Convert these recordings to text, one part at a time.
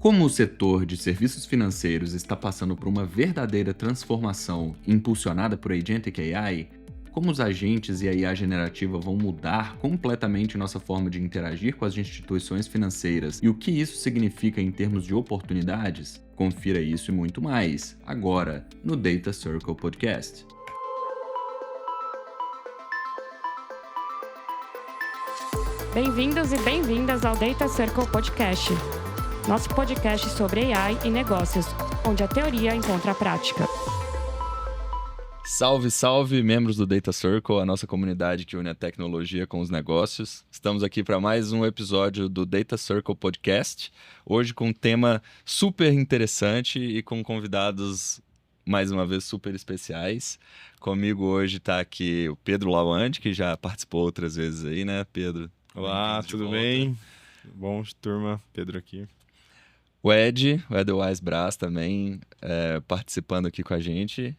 Como o setor de serviços financeiros está passando por uma verdadeira transformação impulsionada por Agentic AI, como os agentes e a IA generativa vão mudar completamente nossa forma de interagir com as instituições financeiras e o que isso significa em termos de oportunidades? Confira isso e muito mais, agora, no Data Circle Podcast. Bem-vindos e bem-vindas ao Data Circle Podcast, nosso podcast sobre AI e negócios, onde a teoria encontra a prática. Salve, salve, membros do Data Circle, a nossa comunidade que une a tecnologia com os negócios. Estamos aqui para mais um episódio do Data Circle Podcast, hoje com um tema super interessante e com convidados, mais uma vez, super especiais. Comigo hoje está aqui o Pedro Lawande, que já participou outras vezes aí, né, Pedro? Olá, tudo bem? Bom, turma, Pedro aqui. O Edelweiss Braz também participando aqui com a gente.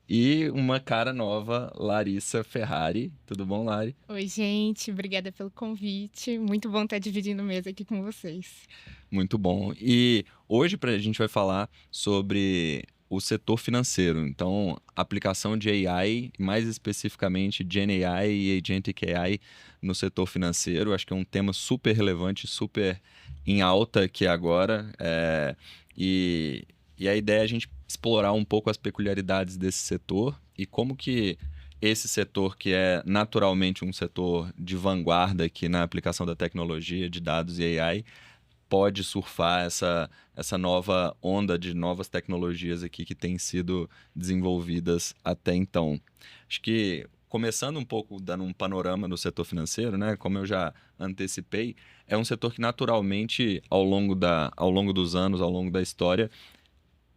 E uma cara nova, Larissa Ferrari. Tudo bom, Lari? Oi, gente. Obrigada pelo convite. Muito bom estar dividindo mesa aqui com vocês. Muito bom. E hoje a gente vai falar sobre o setor financeiro. Então, aplicação de AI, mais especificamente Gen AI e Agentic AI no setor financeiro. Acho que é um tema super relevante, super em alta aqui agora. E a ideia é a gente explorar um pouco as peculiaridades desse setor e como que esse setor, que é naturalmente um setor de vanguarda aqui na aplicação da tecnologia, de dados e AI, pode surfar essa nova onda de novas tecnologias aqui que têm sido desenvolvidas até então. Acho que, começando um pouco, dando um panorama no setor financeiro, né? Como eu já antecipei, é um setor que naturalmente, ao longo dos anos, ao longo da história,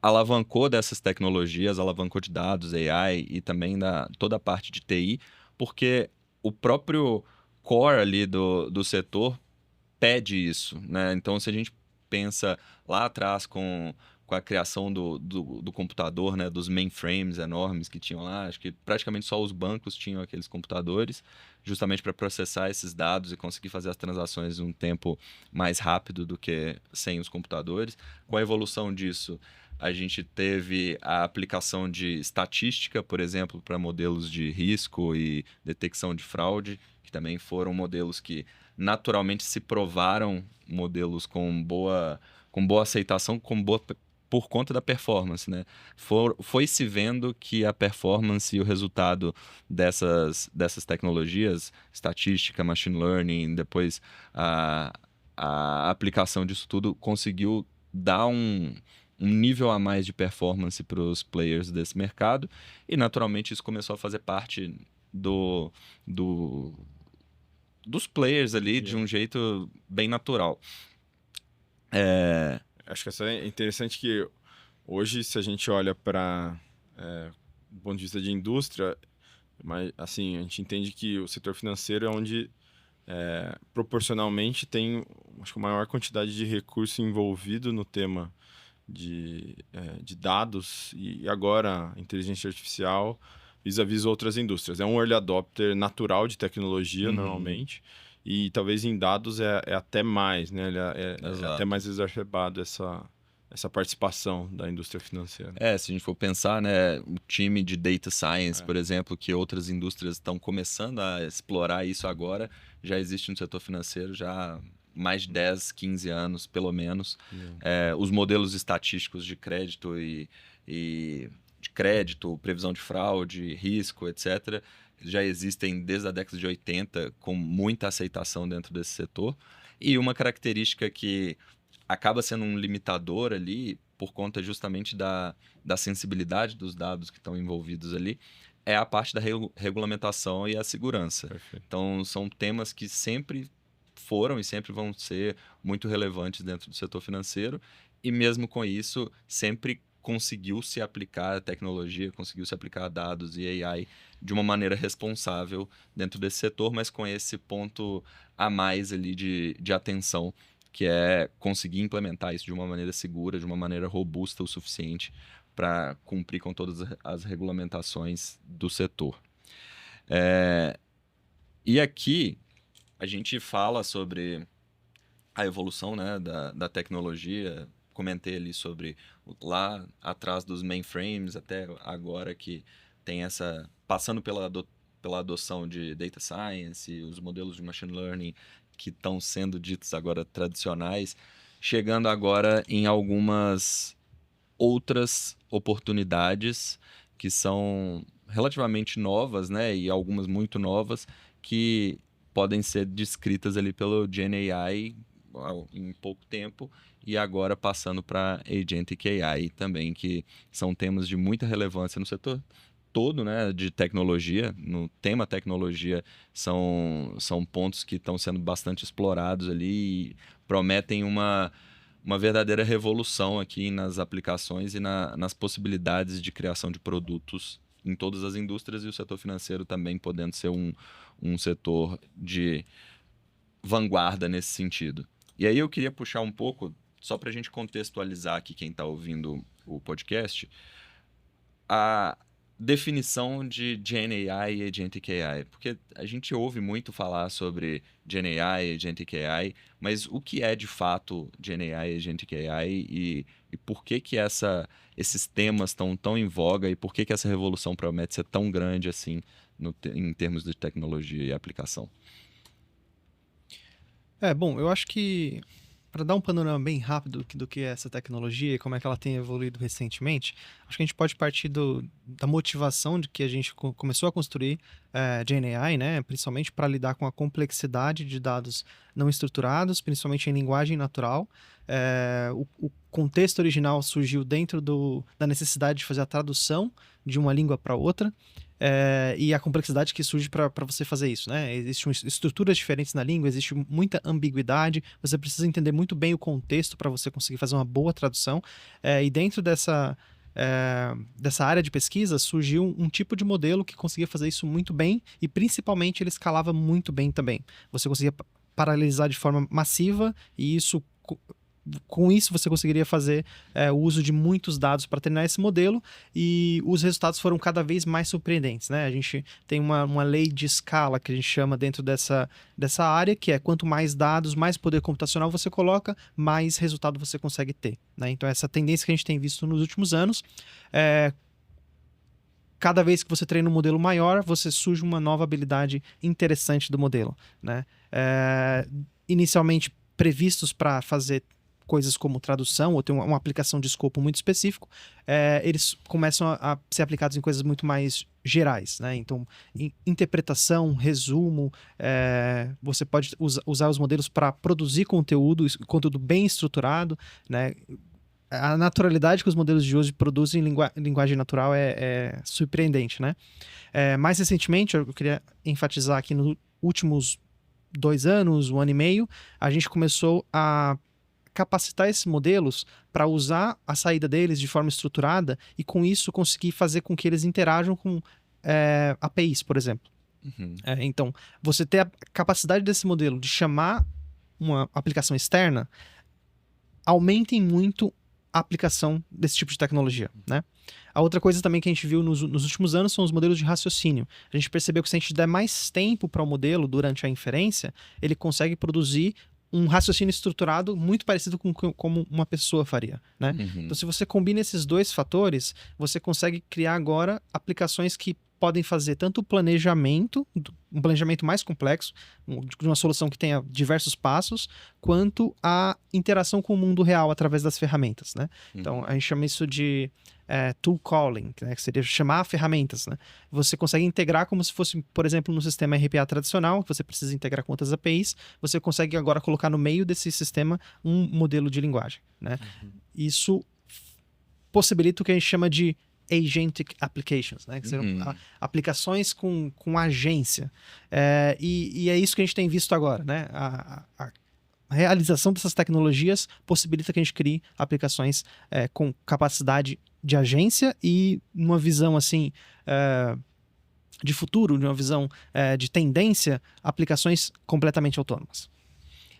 alavancou dessas tecnologias, alavancou de dados, AI e também toda a parte de TI, porque o próprio core ali do setor pede isso, né? Então, se a gente pensa lá atrás com a criação do computador, né? Dos mainframes enormes que tinham lá, acho que praticamente só os bancos tinham aqueles computadores, justamente para processar esses dados e conseguir fazer as transações em um tempo mais rápido do que sem os computadores. Com a evolução disso, a gente teve a aplicação de estatística, por exemplo, para modelos de risco e detecção de fraude, que também foram modelos que naturalmente se provaram modelos com boa aceitação, por conta da performance, né? Foi se vendo que a performance e o resultado dessas tecnologias, estatística, machine learning, depois a aplicação disso tudo, conseguiu dar um nível a mais de performance para os players desse mercado e, naturalmente, isso começou a fazer parte dos players ali de um jeito bem natural. Acho que essa é interessante que hoje, se a gente olha para do ponto de vista de indústria, mas assim, a gente entende que o setor financeiro é onde proporcionalmente tem, acho que, a maior quantidade de recurso envolvido no tema de dados e agora inteligência artificial vis-à-vis outras indústrias. É um early adopter natural de tecnologia, normalmente, e talvez em dados é até mais, né? É até mais exacerbado essa participação da indústria financeira. Se a gente for pensar, né, o time de Data Science, por exemplo, que outras indústrias estão começando a explorar isso agora, já existe no setor financeiro já mais de 10, 15 anos, pelo menos. Os modelos estatísticos de crédito previsão de fraude, risco, etc., já existem desde a década de 80 com muita aceitação dentro desse setor. E uma característica que acaba sendo um limitador ali, por conta justamente da sensibilidade dos dados que estão envolvidos ali, é a parte da regulamentação e a segurança. Perfeito. Então, são temas que sempre foram e sempre vão ser muito relevantes dentro do setor financeiro, e mesmo com isso, sempre conseguiu se aplicar a tecnologia, conseguiu se aplicar a dados e AI de uma maneira responsável dentro desse setor, mas com esse ponto a mais ali de atenção, que é conseguir implementar isso de uma maneira segura, de uma maneira robusta o suficiente para cumprir com todas as regulamentações do setor. E aqui a gente fala sobre a evolução, né, da tecnologia comentei ali sobre lá atrás dos mainframes até agora que tem essa... Passando pela adoção de data science, os modelos de machine learning que estão sendo ditos agora tradicionais, chegando agora em algumas outras oportunidades que são relativamente novas, né? E algumas muito novas, que podem ser descritas ali pelo GenAI em pouco tempo, e agora passando para Agentic AI também, que são temas de muita relevância no setor todo, né, de tecnologia. No tema tecnologia, são pontos que estão sendo bastante explorados ali e prometem uma verdadeira revolução aqui nas aplicações e nas possibilidades de criação de produtos em todas as indústrias, e o setor financeiro também podendo ser um setor de vanguarda nesse sentido. E aí eu queria puxar um pouco, só para a gente contextualizar aqui quem está ouvindo o podcast, a definição de GenAI e Agentic AI, porque a gente ouve muito falar sobre GenAI e Agentic AI, mas o que é de fato GenAI e Agentic AI e por que esses temas estão tão em voga e por que essa revolução promete ser tão grande assim em termos de tecnologia e aplicação? Bom, eu acho que para dar um panorama bem rápido do que é essa tecnologia e como é que ela tem evoluído recentemente, acho que a gente pode partir da motivação de que a gente começou a construir GenAI, né, principalmente para lidar com a complexidade de dados não estruturados, principalmente em linguagem natural. O contexto original surgiu dentro da necessidade de fazer a tradução de uma língua para outra. E a complexidade que surge para você fazer isso, né? Existem estruturas diferentes na língua, existe muita ambiguidade, você precisa entender muito bem o contexto para você conseguir fazer uma boa tradução. E dentro dessa área de pesquisa surgiu um tipo de modelo que conseguia fazer isso muito bem e principalmente ele escalava muito bem também. Você conseguia paralelizar de forma massiva e com isso você conseguiria fazer o uso de muitos dados para treinar esse modelo, e os resultados foram cada vez mais surpreendentes, né? A gente tem uma lei de escala que a gente chama dentro dessa área, que é quanto mais dados, mais poder computacional você coloca, mais resultado você consegue ter, né? Então essa tendência que a gente tem visto nos últimos anos cada vez que você treina um modelo maior, você surge uma nova habilidade interessante do modelo, né? Inicialmente previstos para fazer coisas como tradução ou ter uma aplicação de escopo muito específico, eles começam a ser aplicados em coisas muito mais gerais, né? Então, interpretação, resumo, você pode usar os modelos para produzir conteúdo bem estruturado, né? A naturalidade que os modelos de hoje produzem em linguagem natural é surpreendente, né? Mais recentemente, eu queria enfatizar aqui nos últimos 2 anos, 1 ano e meio, a gente começou a capacitar esses modelos para usar a saída deles de forma estruturada e com isso conseguir fazer com que eles interajam com APIs, por exemplo. Uhum. Então, você ter a capacidade desse modelo de chamar uma aplicação externa aumentem muito a aplicação desse tipo de tecnologia, né? A outra coisa também que a gente viu nos últimos anos são os modelos de raciocínio. A gente percebeu que se a gente der mais tempo para o modelo durante a inferência, ele consegue produzir um raciocínio estruturado muito parecido com como uma pessoa faria, né? Uhum. Então, se você combina esses 2 fatores, você consegue criar agora aplicações que podem fazer tanto o planejamento, um planejamento mais complexo, de uma solução que tenha diversos passos, quanto a interação com o mundo real através das ferramentas, né? Então, a gente chama isso de tool calling, né? Que seria chamar ferramentas, né? Você consegue integrar como se fosse, por exemplo, no sistema RPA tradicional, que você precisa integrar com outras APIs, você consegue agora colocar no meio desse sistema um modelo de linguagem, né? Isso possibilita o que a gente chama de agentic applications, né? Que seriam aplicações com agência. E é isso que a gente tem visto agora, né? A realização dessas tecnologias possibilita que a gente crie aplicações com capacidade de agência e numa visão assim de futuro, numa visão de tendência, aplicações completamente autônomas.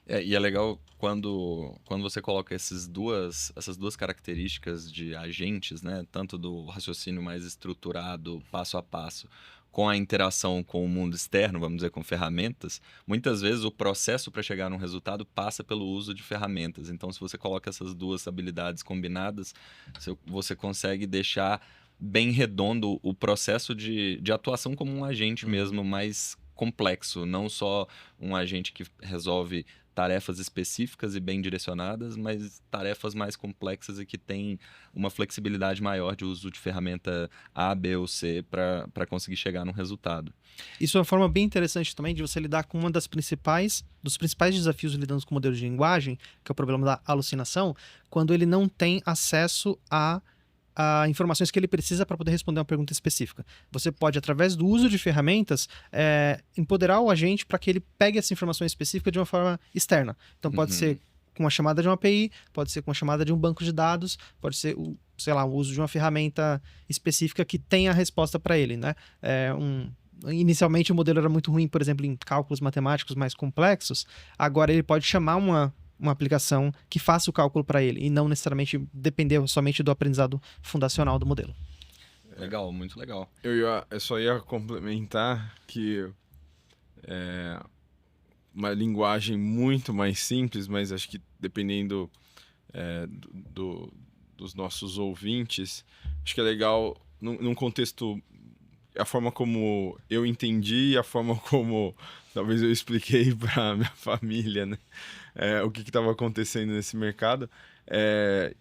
E é legal quando você coloca essas duas características de agentes, né? Tanto do raciocínio mais estruturado, passo a passo, com a interação com o mundo externo, vamos dizer, com ferramentas, muitas vezes o processo para chegar num resultado passa pelo uso de ferramentas. Então, se você coloca essas duas habilidades combinadas, você consegue deixar bem redondo o processo de atuação como um agente mesmo mais complexo, não só um agente que resolve tarefas específicas e bem direcionadas, mas tarefas mais complexas e que tem uma flexibilidade maior de uso de ferramenta A, B ou C para conseguir chegar num resultado. Isso é uma forma bem interessante também de você lidar com dos principais desafios lidando com modelos de linguagem, que é o problema da alucinação, quando ele não tem acesso a informações que ele precisa para poder responder uma pergunta específica. Você pode, através do uso de ferramentas, empoderar o agente para que ele pegue essa informação específica de uma forma externa. Então, pode ser com uma chamada de uma API, pode ser com uma chamada de um banco de dados, pode ser, o uso de uma ferramenta específica que tenha a resposta para ele, né? Inicialmente, o modelo era muito ruim, por exemplo, em cálculos matemáticos mais complexos. Agora, ele pode chamar uma aplicação que faça o cálculo para ele e não necessariamente depender somente do aprendizado fundacional do modelo. Legal, muito legal. Eu só ia complementar que uma linguagem muito mais simples, mas acho que dependendo dos nossos ouvintes, acho que é legal num contexto, a forma como eu entendi e a forma como talvez eu expliquei para minha família, né? O que estava acontecendo nesse mercado.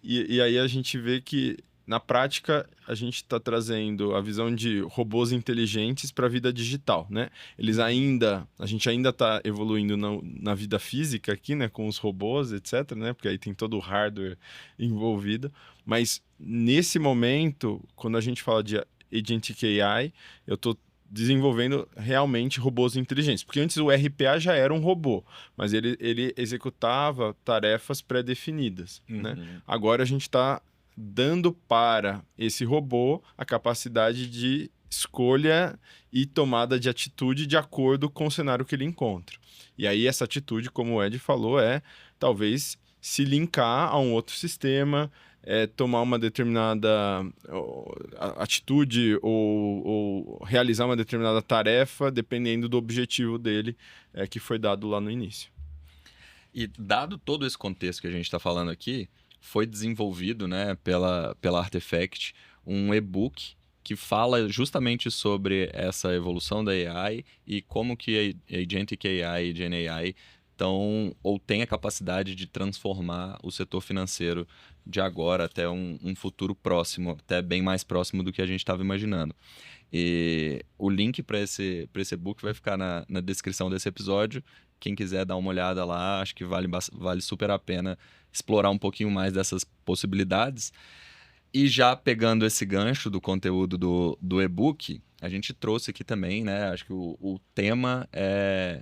E aí a gente vê que, na prática, a gente está trazendo a visão de robôs inteligentes para a vida digital, né? A gente ainda está evoluindo na vida física aqui, né? Com os robôs, etc., né? Porque aí tem todo o hardware envolvido. Mas, nesse momento, quando a gente fala de Agentic AI, eu estou desenvolvendo realmente robôs inteligentes. Porque antes o RPA já era um robô, mas ele executava tarefas pré-definidas, né? Agora a gente está dando para esse robô a capacidade de escolha e tomada de atitude de acordo com o cenário que ele encontra. E aí essa atitude, como o Ed falou, talvez se linkar a um outro sistema, tomar uma determinada atitude ou realizar uma determinada tarefa, dependendo do objetivo dele que foi dado lá no início. E dado todo esse contexto que a gente está falando aqui, foi desenvolvido, né, pela Artifact um e-book que fala justamente sobre essa evolução da AI e como que a Agentic AI e Gen AI tem a capacidade de transformar o setor financeiro de agora até um futuro próximo, até bem mais próximo do que a gente estava imaginando. E o link para esse e-book vai ficar na descrição desse episódio. Quem quiser dar uma olhada lá, acho que vale super a pena explorar um pouquinho mais dessas possibilidades. E já pegando esse gancho do conteúdo do e-book, a gente trouxe aqui também, né? Acho que o tema é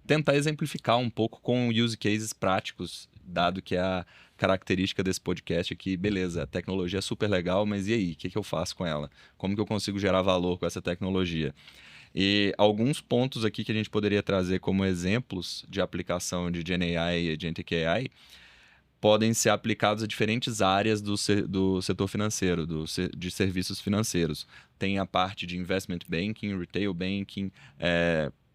tentar exemplificar um pouco com use cases práticos, dado que a característica desse podcast aqui, beleza, a tecnologia é super legal, mas e aí? O que eu faço com ela? Como que eu consigo gerar valor com essa tecnologia? E alguns pontos aqui que a gente poderia trazer como exemplos de aplicação de Gen AI e Agentic AI podem ser aplicados a diferentes áreas do setor financeiro, de serviços financeiros. Tem a parte de investment banking, retail banking,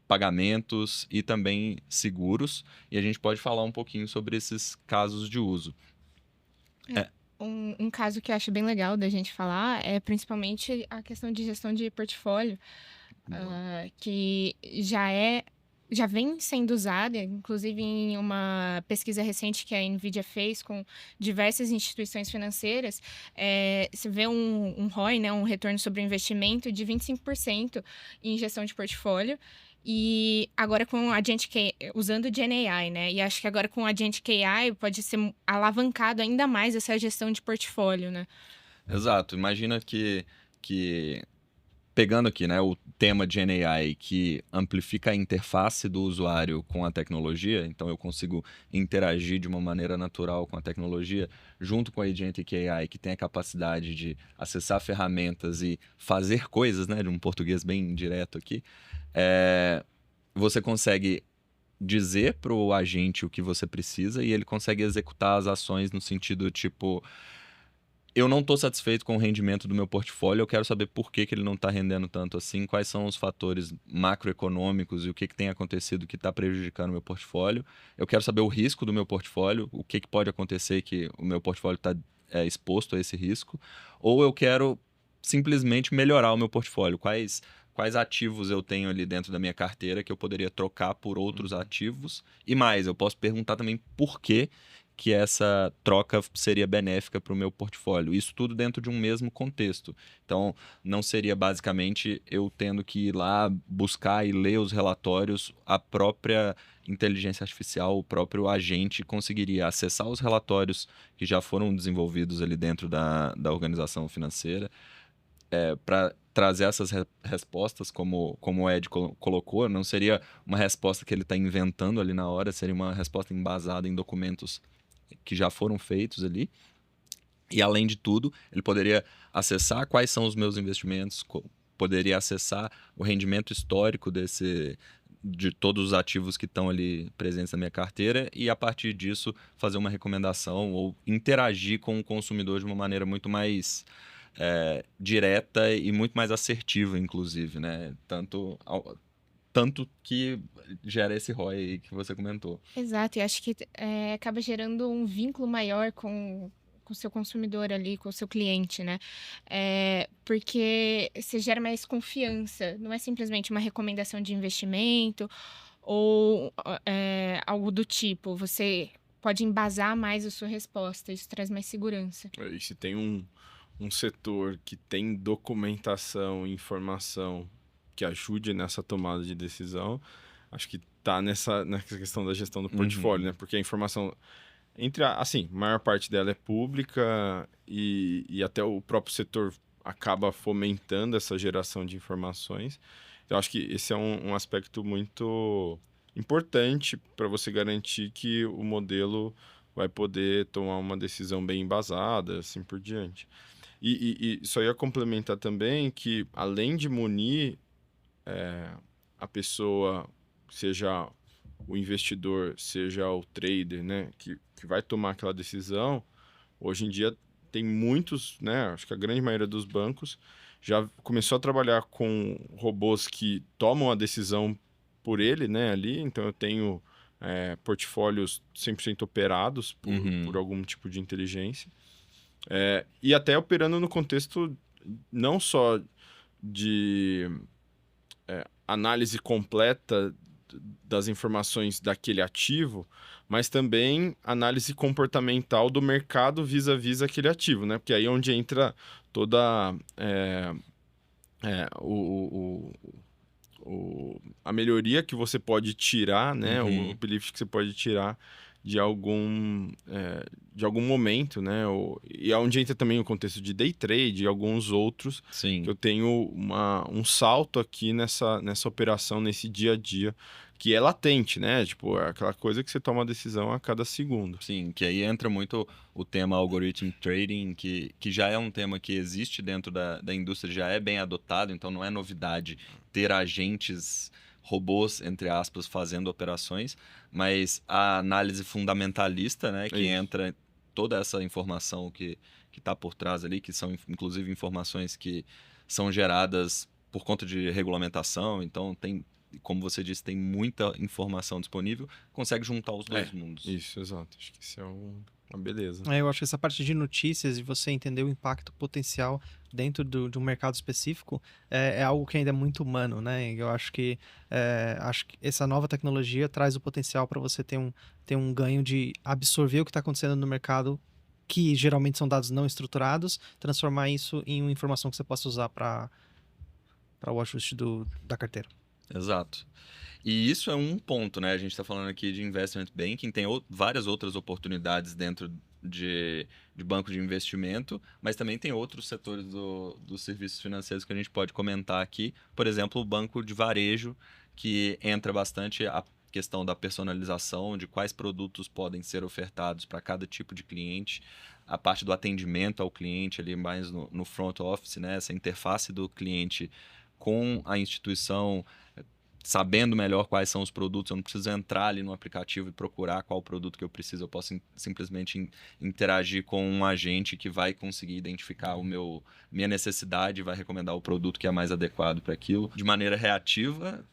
pagamentos e também seguros, e a gente pode falar um pouquinho sobre esses casos de uso. Um caso que eu acho bem legal da gente falar é principalmente a questão de gestão de portfólio, que já vem sendo usada, inclusive em uma pesquisa recente que a NVIDIA fez com diversas instituições financeiras, você vê um ROI, né, um retorno sobre o investimento de 25% em gestão de portfólio. E agora com a Agentic AI, usando o Gen AI, né? E acho que agora com a Agentic AI pode ser alavancado ainda mais essa gestão de portfólio, né? Exato. Imagina que pegando aqui, né, o tema de Gen AI que amplifica a interface do usuário com a tecnologia, então eu consigo interagir de uma maneira natural com a tecnologia, junto com a Agentic AI, que tem a capacidade de acessar ferramentas e fazer coisas, né, de um português bem direto aqui, você consegue dizer para o agente o que você precisa e ele consegue executar as ações no sentido tipo... eu não estou satisfeito com o rendimento do meu portfólio, eu quero saber por que ele não está rendendo tanto assim, quais são os fatores macroeconômicos e o que tem acontecido que está prejudicando o meu portfólio. Eu quero saber o risco do meu portfólio, o que pode acontecer que o meu portfólio está exposto a esse risco, ou eu quero simplesmente melhorar o meu portfólio, quais ativos eu tenho ali dentro da minha carteira que eu poderia trocar por outros ativos, e mais, eu posso perguntar também por que essa troca seria benéfica para o meu portfólio. Isso tudo dentro de um mesmo contexto. Então, não seria basicamente eu tendo que ir lá buscar e ler os relatórios, a própria inteligência artificial, o próprio agente conseguiria acessar os relatórios que já foram desenvolvidos ali dentro da organização financeira, para trazer essas respostas, como o Ed colocou. Não seria uma resposta que ele está inventando ali na hora, seria uma resposta embasada em documentos que já foram feitos ali. E, além de tudo, ele poderia acessar quais são os meus investimentos, poderia acessar o rendimento histórico de todos os ativos que estão ali presentes na minha carteira e, a partir disso, fazer uma recomendação ou interagir com o consumidor de uma maneira muito mais direta e muito mais assertiva, inclusive, né? Tanto que gera esse ROI aí que você comentou. Exato, e acho que acaba gerando um vínculo maior com o seu consumidor ali, com o seu cliente, né? Porque você gera mais confiança, não é simplesmente uma recomendação de investimento ou algo do tipo. Você pode embasar mais a sua resposta, isso traz mais segurança. E se tem um setor que tem documentação e informação que ajude nessa tomada de decisão, acho que está nessa questão da gestão do portfólio, né? Porque a informação, assim, a maior parte dela é pública e até o próprio setor acaba fomentando essa geração de informações. Então, acho que esse é um aspecto muito importante para você garantir que o modelo vai poder tomar uma decisão bem embasada, assim por diante. E só ia complementar também que, além de munir a pessoa, seja o investidor, seja o trader, né, que vai tomar aquela decisão, hoje em dia tem muitos, né, acho que a grande maioria dos bancos já começou a trabalhar com robôs que tomam a decisão por ele, né, ali. Então eu tenho portfólios 100% operados por algum tipo de inteligência. E até operando no contexto não só de análise completa das informações daquele ativo, mas também análise comportamental do mercado vis-à-vis aquele ativo, né? Porque aí é onde entra toda a melhoria que você pode tirar, né? O uplift que você pode tirar de algum momento, né? E é onde entra também o contexto de day trade e alguns outros. Sim. Que eu tenho um salto aqui nessa operação, nesse dia a dia, que é latente, né? Tipo, é aquela coisa que você toma a decisão a cada segundo. Sim, que aí entra muito o tema algorithm trading, que já é um tema que existe dentro da indústria, já é bem adotado, então não é novidade ter agentes, robôs, entre aspas, fazendo operações, mas a análise fundamentalista, né, que entra toda essa informação que está por trás ali, que são inclusive informações que são geradas por conta de regulamentação, então tem, como você disse, tem muita informação disponível, consegue juntar os dois mundos. Isso, exato. Acho que isso é uma beleza. Eu acho que essa parte de notícias e você entender o impacto potencial dentro de um mercado específico é algo que ainda é muito humano, né? Eu acho que essa nova tecnologia traz o potencial para você ter um ganho de absorver o que está acontecendo no mercado, que geralmente são dados não estruturados, transformar isso em uma informação que você possa usar para o ajuste da carteira. Exato. E isso é um ponto, né? A gente está falando aqui de investment banking, tem várias outras oportunidades dentro de banco de investimento, mas também tem outros setores dos serviços financeiros que a gente pode comentar aqui. Por exemplo, o banco de varejo, que entra bastante a questão da personalização, de quais produtos podem ser ofertados para cada tipo de cliente, a parte do atendimento ao cliente ali mais no front office, né? Essa interface do cliente com a instituição, sabendo melhor quais são os produtos, eu não preciso entrar ali no aplicativo e procurar qual produto que eu preciso, eu posso simplesmente interagir com um agente que vai conseguir identificar minha necessidade e vai recomendar o produto que é mais adequado para aquilo, de maneira reativa,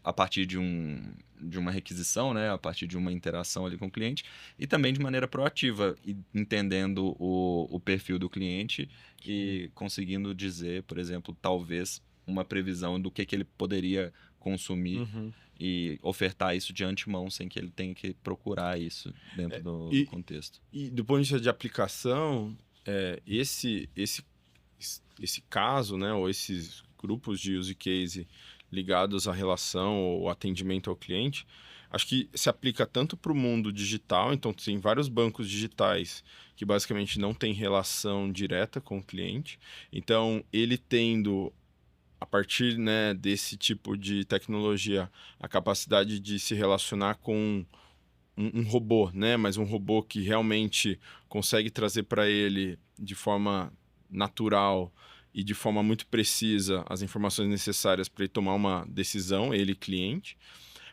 a partir de uma requisição, né? A partir de uma interação ali com o cliente, e também de maneira proativa, entendendo o perfil do cliente e conseguindo dizer, por exemplo, talvez uma previsão do que ele poderia consumir e ofertar isso de antemão sem que ele tenha que procurar isso dentro do contexto. E do ponto de vista de aplicação, esse caso, né, ou esses grupos de use case ligados à relação ou atendimento ao cliente, acho que se aplica tanto para o mundo digital, então tem vários bancos digitais que basicamente não tem relação direta com o cliente, então ele tendo, a partir, né, desse tipo de tecnologia, a capacidade de se relacionar com um robô, né, mas um robô que realmente consegue trazer para ele de forma natural e de forma muito precisa as informações necessárias para ele tomar uma decisão, ele cliente.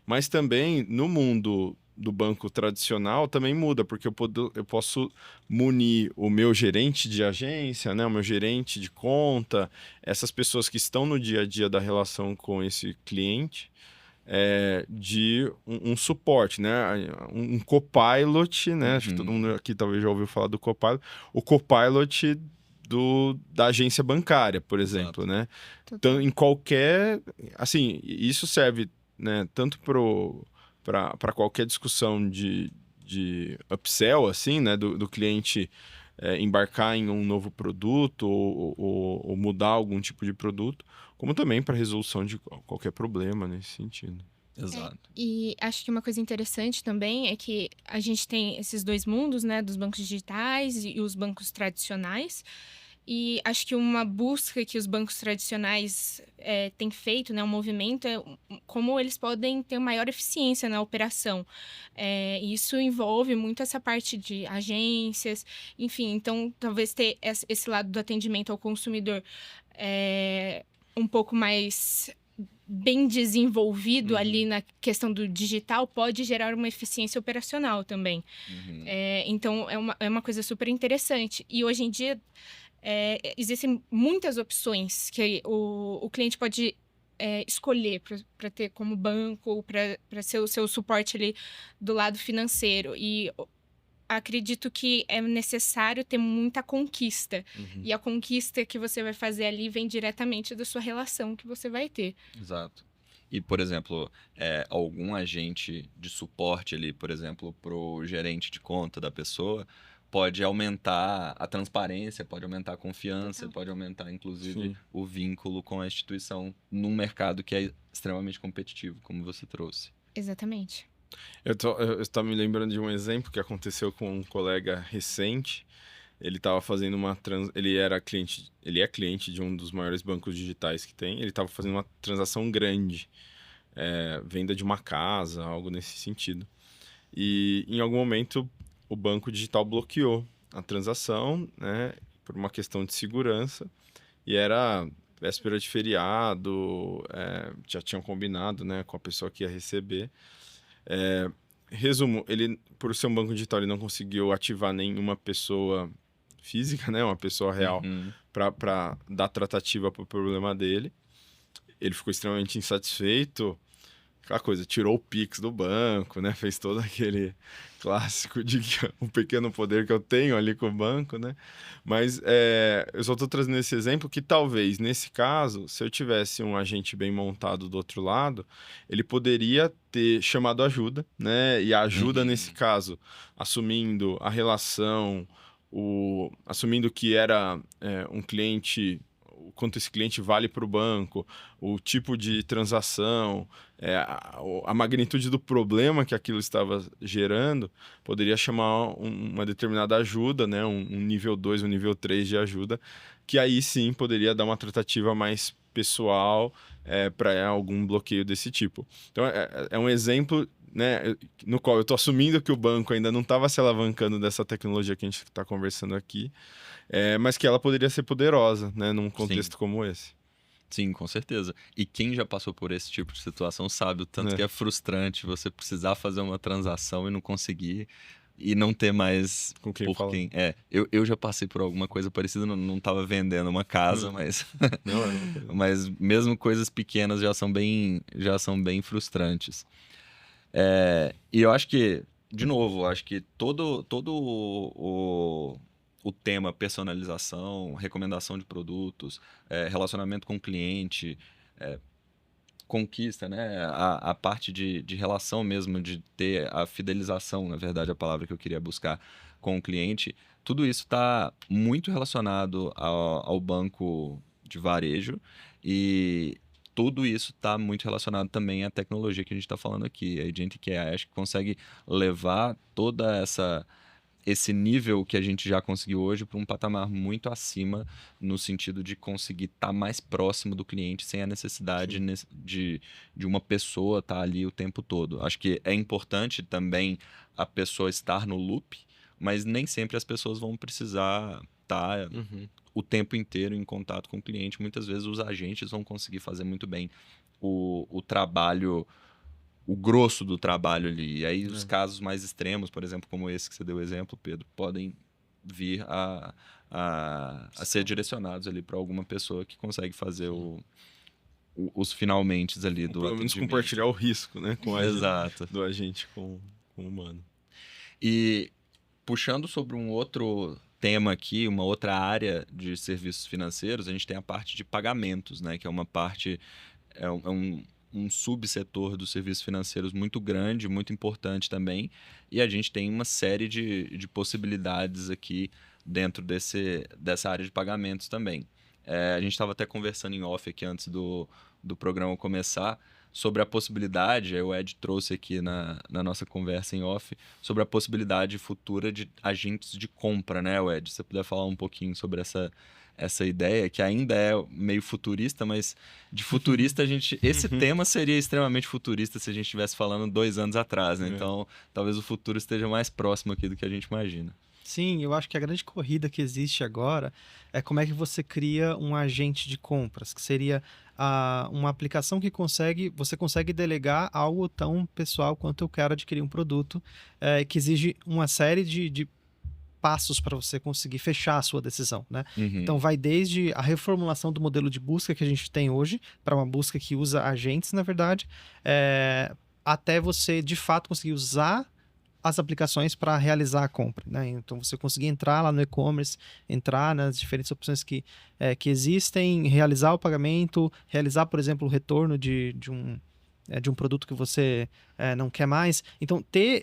Mas também no mundo do banco tradicional também muda, porque eu posso munir o meu gerente de agência, né, o meu gerente de conta, essas pessoas que estão no dia a dia da relação com esse cliente, de um suporte, né, um copilot, né, acho que todo mundo aqui talvez já ouviu falar do copilot, o copilot da agência bancária, por exemplo, né? Então, em qualquer, assim, isso serve, né, tanto para qualquer discussão de upsell, assim, né, do cliente embarcar em um novo produto ou mudar algum tipo de produto, como também para resolução de qualquer problema nesse sentido. Exato. E acho que uma coisa interessante também é que a gente tem esses dois mundos, né, dos bancos digitais e os bancos tradicionais. E acho que uma busca que os bancos tradicionais têm feito, né, um movimento, é como eles podem ter maior eficiência na operação. Isso envolve muito essa parte de agências, enfim. Então, talvez ter esse lado do atendimento ao consumidor um pouco mais bem desenvolvido ali na questão do digital pode gerar uma eficiência operacional também. Então, é uma coisa super interessante. E hoje em dia, existem muitas opções que o cliente pode escolher para ter como banco, para ser o seu suporte ali do lado financeiro. E acredito que é necessário ter muita conquista. E a conquista que você vai fazer ali vem diretamente da sua relação que você vai ter. Exato. E, por exemplo, algum agente de suporte ali, por exemplo, para o gerente de conta da pessoa, pode aumentar a transparência, pode aumentar a confiança, pode aumentar, inclusive, o vínculo com a instituição num mercado que é extremamente competitivo, como você trouxe. Exatamente. Eu estou me lembrando de um exemplo que aconteceu com um colega recente. Ele estava fazendo ele é cliente de um dos maiores bancos digitais que tem. Ele estava fazendo uma transação grande, venda de uma casa, algo nesse sentido. E em algum momento o banco digital bloqueou a transação, né, por uma questão de segurança. E era véspera de feriado, já tinham combinado, né, com a pessoa que ia receber. Resumo, ele, por ser um banco digital, ele não conseguiu ativar nenhuma pessoa física, né, uma pessoa real, para dar tratativa para o problema dele. Ele ficou extremamente insatisfeito. Aquela coisa, tirou o Pix do banco, né? Fez todo aquele clássico de um pequeno poder que eu tenho ali com o banco, né? Mas eu só estou trazendo esse exemplo que talvez, nesse caso, se eu tivesse um agente bem montado do outro lado, ele poderia ter chamado ajuda, né? E a ajuda, nesse caso, assumindo a relação, assumindo que era um cliente, quanto esse cliente vale para o banco, o tipo de transação, a magnitude do problema que aquilo estava gerando, poderia chamar uma determinada ajuda, né? um nível 2, um nível 3 de ajuda, que aí sim poderia dar uma tratativa mais pessoal para algum bloqueio desse tipo. Então, é um exemplo, né, no qual eu estou assumindo que o banco ainda não estava se alavancando dessa tecnologia que a gente está conversando aqui, mas que ela poderia ser poderosa, né, num contexto como esse. Sim, com certeza. E quem já passou por esse tipo de situação sabe o tanto que é frustrante você precisar fazer uma transação e não conseguir e não ter mais Com quem por fala. quem. Eu já passei por alguma coisa parecida, não tava vendendo uma casa, mas Não, é uma coisa. mas mesmo coisas pequenas já são bem frustrantes. E eu acho que, de novo, eu acho que todo o tema personalização, recomendação de produtos, relacionamento com o cliente, conquista, né? A parte de relação mesmo, de ter a fidelização, na verdade, a palavra que eu queria buscar com o cliente, tudo isso está muito relacionado ao banco de varejo e tudo isso está muito relacionado também à tecnologia que a gente está falando aqui. A Agentic AI acho que consegue levar toda esse nível que a gente já conseguiu hoje para um patamar muito acima, no sentido de conseguir estar mais próximo do cliente sem a necessidade de uma pessoa estar ali o tempo todo. Acho que é importante também a pessoa estar no loop, mas nem sempre as pessoas vão precisar estar o tempo inteiro em contato com o cliente. Muitas vezes os agentes vão conseguir fazer muito bem o trabalho, o grosso do trabalho ali. E aí os casos mais extremos, por exemplo, como esse que você deu o exemplo, Pedro, podem vir a ser direcionados ali para alguma pessoa que consegue fazer os finalmente ali do pelo menos atendimento. compartilhar o risco, né? Com a Exato. do agente com o humano. E puxando sobre um outro tema aqui, uma outra área de serviços financeiros, a gente tem a parte de pagamentos, né? Que é uma parte, um subsetor dos serviços financeiros muito grande, muito importante também. E a gente tem uma série de possibilidades aqui dentro dessa área de pagamentos também. A gente estava até conversando em off aqui antes do programa começar sobre a possibilidade, o Ed trouxe aqui na nossa conversa em off, sobre a possibilidade futura de agentes de compra, né, Ed? Se você puder falar um pouquinho sobre essa ideia, que ainda é meio futurista, mas de futurista esse tema seria extremamente futurista se a gente estivesse falando 2 anos atrás, né? Então, talvez o futuro esteja mais próximo aqui do que a gente imagina. Sim, eu acho que a grande corrida que existe agora é como é que você cria um agente de compras, que seria uma aplicação que você consegue delegar algo tão pessoal quanto eu quero adquirir um produto, que exige uma série de passos para você conseguir fechar a sua decisão, né? Então vai desde a reformulação do modelo de busca que a gente tem hoje, para uma busca que usa agentes, na verdade, até você de fato conseguir usar as aplicações para realizar a compra, né? Então você conseguir entrar lá no e-commerce, entrar nas diferentes opções que existem, realizar o pagamento, realizar, por exemplo, o retorno de um produto que você não quer mais. Então, ter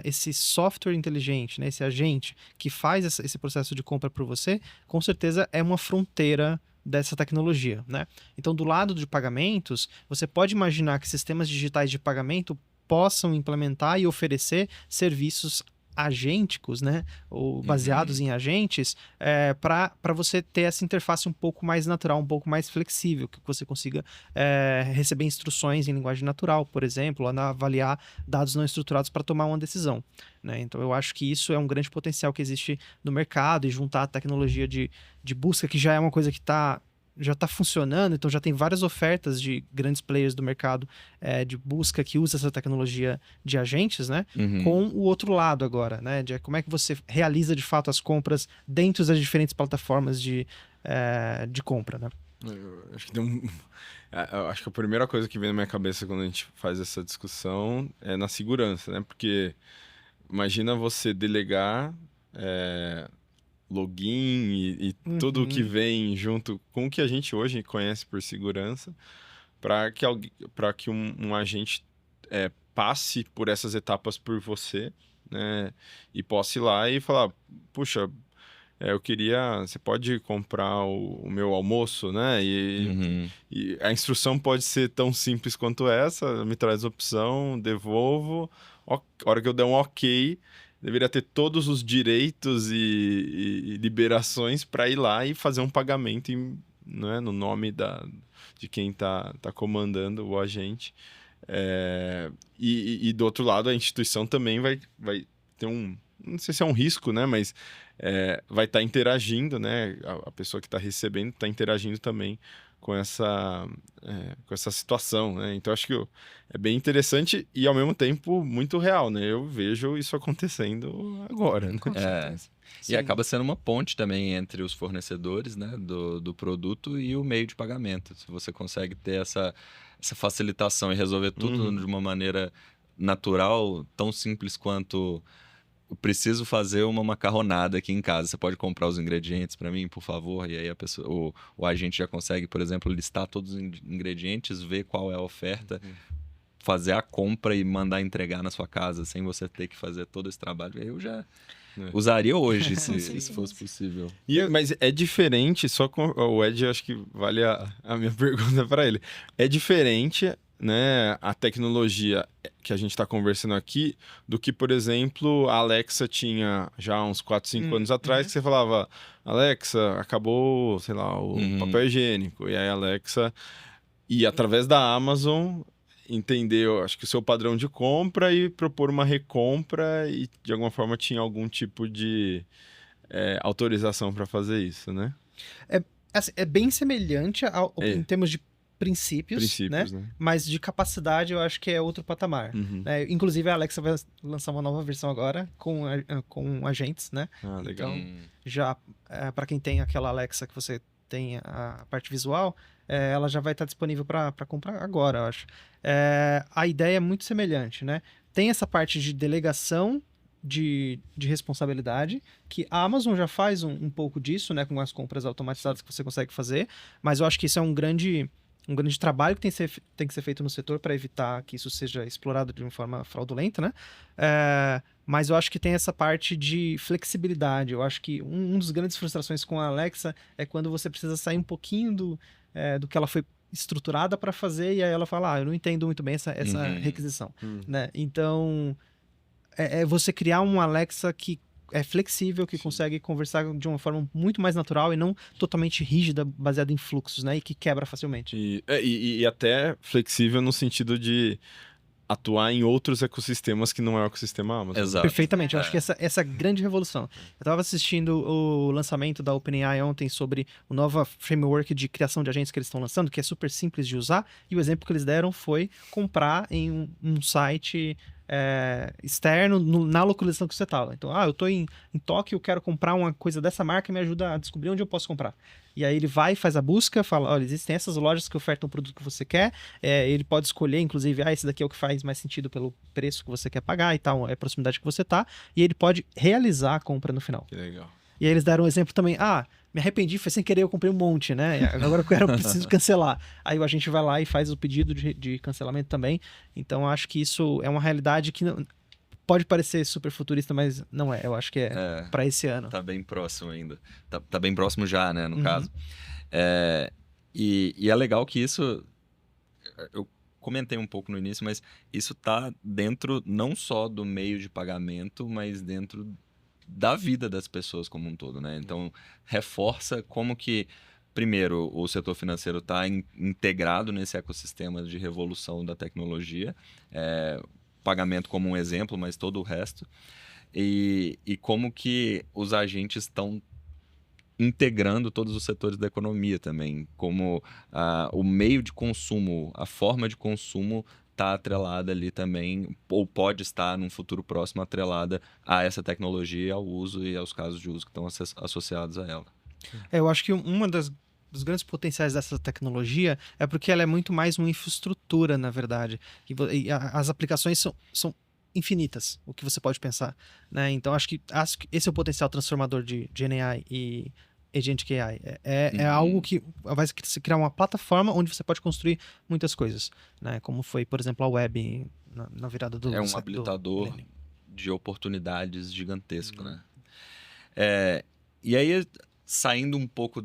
esse software inteligente, né, esse agente que faz esse processo de compra por você, com certeza é uma fronteira dessa tecnologia, né? Então, do lado de pagamentos, você pode imaginar que sistemas digitais de pagamento possam implementar e oferecer serviços agênticos, né, ou baseados em agentes, para você ter essa interface um pouco mais natural, um pouco mais flexível, que você consiga receber instruções em linguagem natural, por exemplo, avaliar dados não estruturados para tomar uma decisão, né? Então eu acho que isso é um grande potencial que existe no mercado, e juntar a tecnologia de busca, que já é uma coisa que já está funcionando, então já tem várias ofertas de grandes players do mercado de busca que usa essa tecnologia de agentes, né? Com o outro lado agora, né? De como é que você realiza de fato as compras dentro das diferentes plataformas de compra, né? Eu acho que eu acho que a primeira coisa que vem na minha cabeça quando a gente faz essa discussão é na segurança, né? Porque imagina você delegar login e tudo o que vem junto com o que a gente hoje conhece por segurança, para que um agente passe por essas etapas por você, né? E possa ir lá e falar, puxa, você pode comprar o meu almoço, né? E a instrução pode ser tão simples quanto essa, me traz opção, devolvo, a hora que eu der um ok, deveria ter todos os direitos e liberações para ir lá e fazer um pagamento né, no nome de quem está comandando o agente. E do outro lado, a instituição também vai ter não sei se é um risco, né, mas vai estar interagindo, né, a pessoa que está recebendo está interagindo também com essa situação, né? Então, acho que é bem interessante e, ao mesmo tempo, muito real, né? Eu vejo isso acontecendo agora, né? E acaba sendo uma ponte também entre os fornecedores, né, do produto e o meio de pagamento. Se você consegue ter essa facilitação e resolver tudo de uma maneira natural, tão simples quanto eu preciso fazer uma macarronada aqui em casa. Você pode comprar os ingredientes para mim, por favor? E aí o agente já consegue, por exemplo, listar todos os ingredientes, ver qual é a oferta, fazer a compra e mandar entregar na sua casa sem você ter que fazer todo esse trabalho. Eu já usaria hoje, se fosse possível. Mas é diferente, só com o Ed, acho que vale a minha pergunta para ele. É diferente, né, a tecnologia que a gente está conversando aqui do que, por exemplo, a Alexa tinha já uns 4, 5 anos atrás, que você falava, Alexa, acabou, sei lá, o papel higiênico. E aí a Alexa ia através da Amazon entender, acho que o seu padrão de compra e propor uma recompra e de alguma forma tinha algum tipo de autorização para fazer isso, né? É bem semelhante em termos de princípios, né? Mas de capacidade eu acho que é outro patamar. Né? Inclusive a Alexa vai lançar uma nova versão agora com agentes, né? Legal. Então, já para quem tem aquela Alexa que você tem a parte visual, ela já vai estar disponível para comprar agora, eu acho. A ideia é muito semelhante, né? Tem essa parte de delegação de responsabilidade, que a Amazon já faz um pouco disso, né? Com as compras automatizadas que você consegue fazer, mas eu acho que isso é um grande trabalho que tem que ser feito no setor para evitar que isso seja explorado de uma forma fraudulenta, né? Mas eu acho que tem essa parte de flexibilidade. Eu acho que um dos grandes frustrações com a Alexa é quando você precisa sair um pouquinho do que ela foi estruturada para fazer e aí ela fala, eu não entendo muito bem essa requisição, né? Então, você criar um Alexa que é flexível, que consegue conversar de uma forma muito mais natural e não totalmente rígida, baseada em fluxos, né? E que quebra facilmente. E até flexível no sentido de atuar em outros ecossistemas que não é o ecossistema Amazon. Exato. Perfeitamente. Eu acho que essa é a grande revolução. Eu estava assistindo o lançamento da OpenAI ontem sobre o novo framework de criação de agentes que eles estão lançando, que é super simples de usar, e o exemplo que eles deram foi comprar em um site externo na localização que você estava. Então, eu estou em Tóquio, eu quero comprar uma coisa dessa marca, me ajuda a descobrir onde eu posso comprar. E aí ele vai, faz a busca, fala, olha, existem essas lojas que ofertam o produto que você quer, ele pode escolher, inclusive, esse daqui é o que faz mais sentido pelo preço que você quer pagar e tal, é a proximidade que você tá, e ele pode realizar a compra no final. Que legal. E aí eles deram um exemplo também, me arrependi, foi sem querer, eu comprei um monte, né? Agora eu preciso cancelar. Aí a gente vai lá e faz o pedido de cancelamento também. Então acho que isso é uma realidade que pode parecer super futurista, mas não é. Eu acho que é para esse ano. Tá bem próximo ainda. Tá bem próximo já, né, no caso. E é legal que isso... Eu comentei um pouco no início, mas isso tá dentro não só do meio de pagamento, mas dentro da vida das pessoas como um todo, né? Então, reforça como que, primeiro, o setor financeiro está integrado nesse ecossistema de revolução da tecnologia, pagamento como um exemplo, mas todo o resto, e como que os agentes estão integrando todos os setores da economia também, como o meio de consumo, a forma de consumo está atrelada ali também, ou pode estar num futuro próximo atrelada a essa tecnologia, ao uso e aos casos de uso que estão associados a ela. Eu acho que uma dos grandes potenciais dessa tecnologia é porque ela é muito mais uma infraestrutura, na verdade. E as aplicações são infinitas, o que você pode pensar, né? Então, acho que esse é o potencial transformador de GenAI e Agentic AI. É algo que vai se criar uma plataforma onde você pode construir muitas coisas, né? Como foi, por exemplo, a web na virada do... É um habilitador de oportunidades gigantesco, né? E aí, saindo um pouco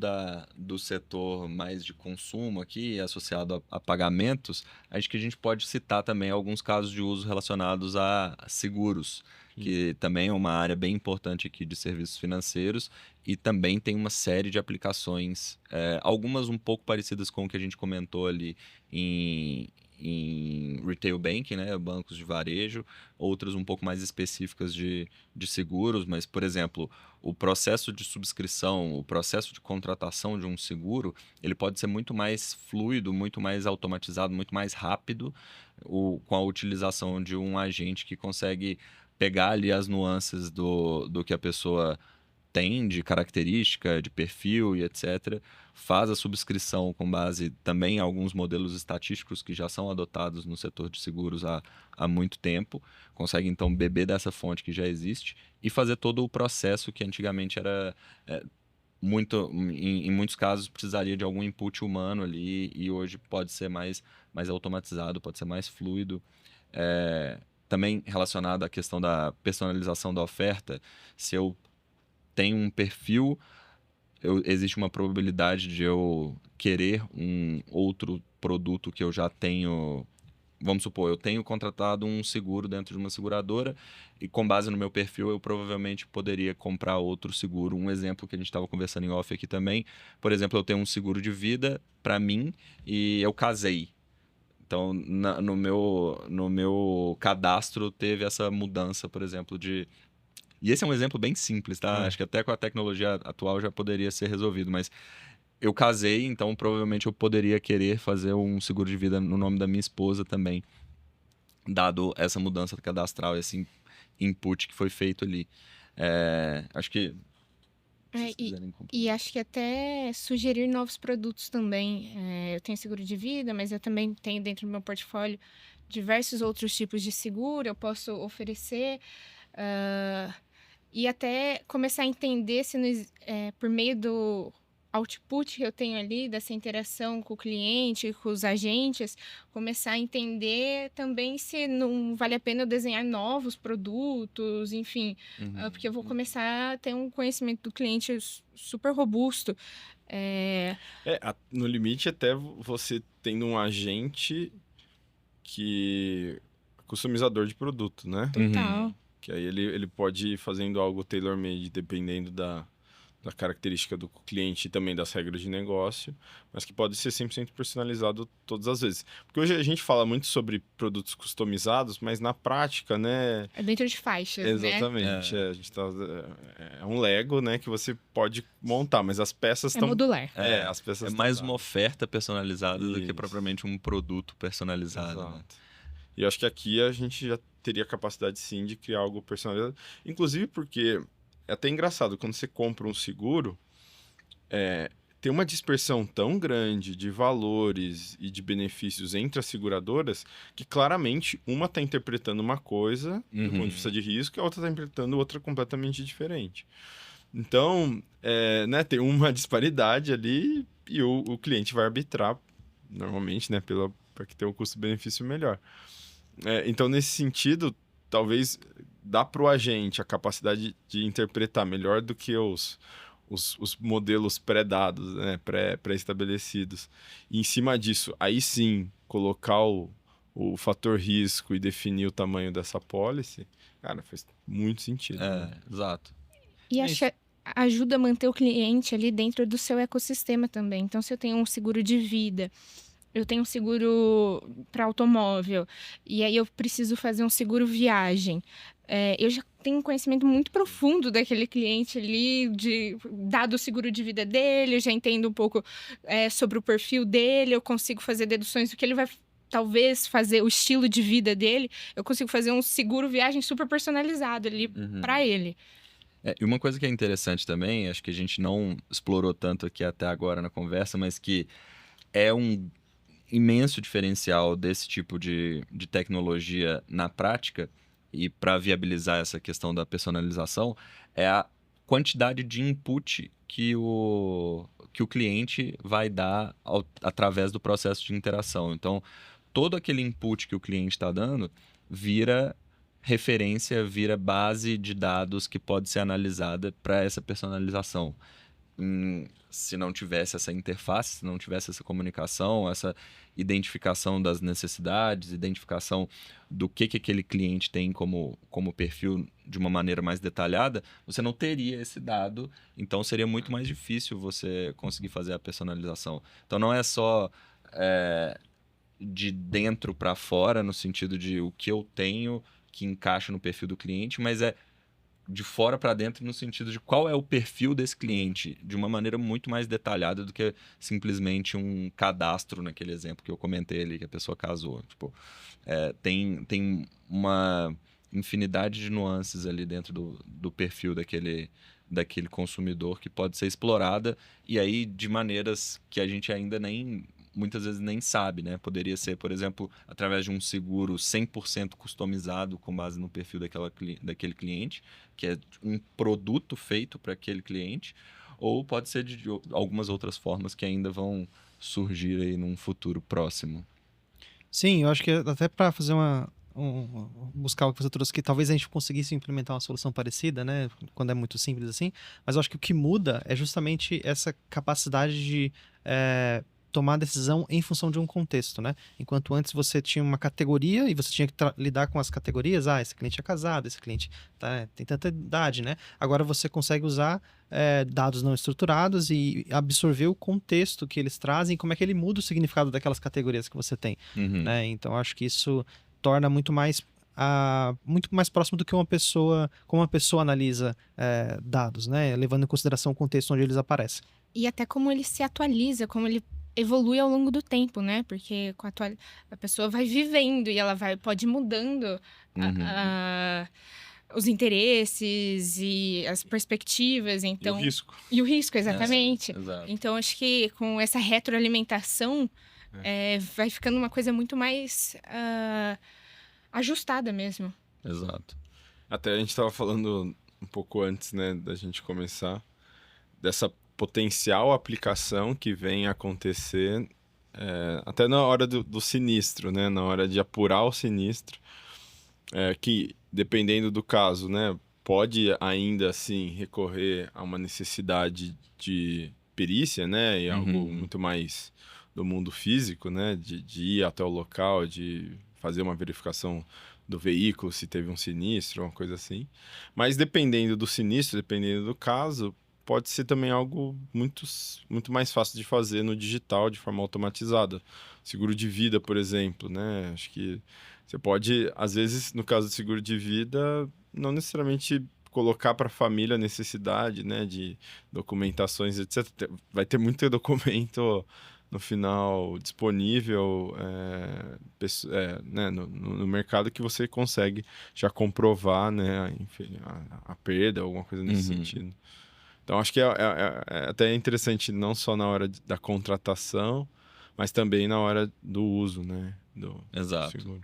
do setor mais de consumo aqui, associado a pagamentos, acho que a gente pode citar também alguns casos de uso relacionados a seguros, que também é uma área bem importante aqui de serviços financeiros e também tem uma série de aplicações, algumas um pouco parecidas com o que a gente comentou ali em em retail banking, né, bancos de varejo, outras um pouco mais específicas de seguros, mas, por exemplo, o processo de subscrição, o processo de contratação de um seguro, ele pode ser muito mais fluido, muito mais automatizado, muito mais rápido, com a utilização de um agente que consegue pegar ali as nuances do que a pessoa tem de característica, de perfil e etc., faz a subscrição com base também em alguns modelos estatísticos que já são adotados no setor de seguros há muito tempo, consegue então beber dessa fonte que já existe e fazer todo o processo que antigamente era em muitos casos precisaria de algum input humano ali e hoje pode ser mais automatizado, pode ser mais fluido. Também relacionado à questão da personalização da oferta, se eu tenho um perfil, existe uma probabilidade de eu querer um outro produto que eu já tenho. Vamos supor, eu tenho contratado um seguro dentro de uma seguradora e com base no meu perfil eu provavelmente poderia comprar outro seguro. Um exemplo que a gente estava conversando em off aqui também, por exemplo, eu tenho um seguro de vida para mim e eu casei. Então, no meu cadastro teve essa mudança, por exemplo, de... E esse é um exemplo bem simples, tá? Acho que até com a tecnologia atual já poderia ser resolvido, mas eu casei, então provavelmente eu poderia querer fazer um seguro de vida no nome da minha esposa também, dado essa mudança cadastral, esse input que foi feito ali. Acho que... E acho que até sugerir novos produtos também. Eu tenho seguro de vida, mas eu também tenho dentro do meu portfólio diversos outros tipos de seguro, eu posso oferecer... E até começar a entender se por meio do output que eu tenho ali, dessa interação com o cliente, com os agentes, começar a entender também se não vale a pena eu desenhar novos produtos, enfim, porque eu vou começar a ter um conhecimento do cliente super robusto. No limite, até você tendo um agente que é customizador de produto, né? Total. Que aí ele pode ir fazendo algo tailor-made, dependendo da característica do cliente e também das regras de negócio, mas que pode ser 100% personalizado todas as vezes. Porque hoje a gente fala muito sobre produtos customizados, mas na prática, né... É dentro de faixas, Exatamente. né? A gente é um Lego, né, que você pode montar, mas as peças estão... modular. As peças mais uma oferta personalizada do que propriamente um produto personalizado. Exato. Né? E eu acho que aqui a gente já teria capacidade, sim, de criar algo personalizado. Inclusive porque é até engraçado, quando você compra um seguro, tem uma dispersão tão grande de valores e de benefícios entre as seguradoras que claramente uma está interpretando uma coisa do ponto de vista de risco e a outra está interpretando outra completamente diferente. Então, tem uma disparidade ali e o cliente vai arbitrar, normalmente, né, para que tenha um custo-benefício melhor. Então, nesse sentido, talvez dá para o agente a capacidade de interpretar melhor do que os modelos pré-dados, né, pré-estabelecidos. E em cima disso, aí sim, colocar o fator risco e definir o tamanho dessa policy, cara, faz muito sentido. Né? Exato. E ajuda a manter o cliente ali dentro do seu ecossistema também. Então, se eu tenho um seguro de vida, eu tenho um seguro para automóvel, e aí eu preciso fazer um seguro viagem. Eu já tenho um conhecimento muito profundo daquele cliente ali, dado o seguro de vida dele, eu já entendo um pouco sobre o perfil dele, eu consigo fazer deduções do que ele vai talvez fazer, o estilo de vida dele, eu consigo fazer um seguro viagem super personalizado ali para ele. E uma coisa que é interessante também, acho que a gente não explorou tanto aqui até agora na conversa, mas que é um imenso diferencial desse tipo de tecnologia na prática e para viabilizar essa questão da personalização é a quantidade de input que o cliente vai dar através do processo de interação. Então, todo aquele input que o cliente está dando vira referência, vira base de dados que pode ser analisada para essa personalização. Se não tivesse essa interface, se não tivesse essa comunicação, essa identificação das necessidades, identificação do que aquele cliente tem como perfil de uma maneira mais detalhada, você não teria esse dado, então seria muito mais difícil você conseguir fazer a personalização. Então não é só de dentro para fora, no sentido de o que eu tenho que encaixa no perfil do cliente, mas é de fora para dentro no sentido de qual é o perfil desse cliente, de uma maneira muito mais detalhada do que simplesmente um cadastro naquele exemplo que eu comentei ali, que a pessoa casou. Tipo, tem uma infinidade de nuances ali dentro do perfil daquele consumidor que pode ser explorada, e aí de maneiras que a gente ainda muitas vezes nem sabe, né? Poderia ser, por exemplo, através de um seguro 100% customizado com base no perfil daquele cliente, que é um produto feito para aquele cliente, ou pode ser de algumas outras formas que ainda vão surgir aí num futuro próximo. Sim, eu acho que até para fazer buscar o que você trouxe, que talvez a gente conseguisse implementar uma solução parecida, né? Quando é muito simples assim. Mas eu acho que o que muda é justamente essa capacidade de tomar decisão em função de um contexto, né? Enquanto antes você tinha uma categoria e você tinha que lidar com as categorias. Esse cliente é casado, esse cliente tem tanta idade, né? Agora você consegue usar dados não estruturados e absorver o contexto que eles trazem, como é que ele muda o significado daquelas categorias que você tem, né? Então acho que isso torna muito mais próximo do que como uma pessoa analisa dados, né? Levando em consideração o contexto onde eles aparecem. E até como ele se atualiza, como ele evolui ao longo do tempo, né? Porque a pessoa vai vivendo e ela pode ir mudando os interesses e as perspectivas, então... E o risco. E o risco, exatamente. Exato. Então, acho que com essa retroalimentação, vai ficando uma coisa muito mais ajustada mesmo. Exato. Até a gente estava falando um pouco antes, né, da gente começar, dessa potencial aplicação que vem acontecer até na hora do sinistro, né, na hora de apurar o sinistro, que, dependendo do caso, né, pode ainda assim recorrer a uma necessidade de perícia, né, e algo muito mais do mundo físico, né, de ir até o local, de fazer uma verificação do veículo, se teve um sinistro, uma coisa assim. Mas dependendo do sinistro, dependendo do caso, pode ser também algo muito, muito mais fácil de fazer no digital, de forma automatizada. Seguro de vida, por exemplo, né? Acho que você pode, às vezes, no caso do seguro de vida, não necessariamente colocar para a família a necessidade, né, de documentações, etc. Vai ter muito documento no final disponível né, no mercado que você consegue já comprovar, né, enfim, a perda, alguma coisa nesse sentido. Então, acho que é até interessante não só na hora da contratação, mas também na hora do uso, né, do seguro.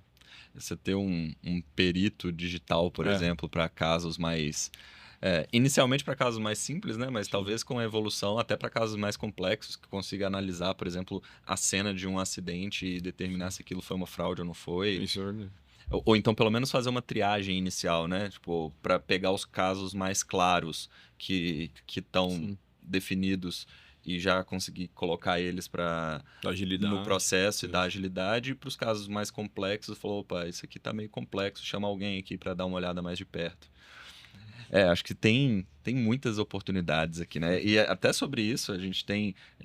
Você ter um perito digital, por exemplo, para casos mais... inicialmente para casos mais simples, né? Mas talvez com a evolução até para casos mais complexos, que consiga analisar, por exemplo, a cena de um acidente e determinar se aquilo foi uma fraude ou não foi. Isso, né? Ou então, pelo menos, fazer uma triagem inicial, né? Tipo, para pegar os casos mais claros que estão definidos e já conseguir colocar eles no processo e dar agilidade. E para os casos mais complexos, falou, opa, isso aqui está meio complexo, chama alguém aqui para dar uma olhada mais de perto. Acho que tem muitas oportunidades aqui, né? E até sobre isso, a gente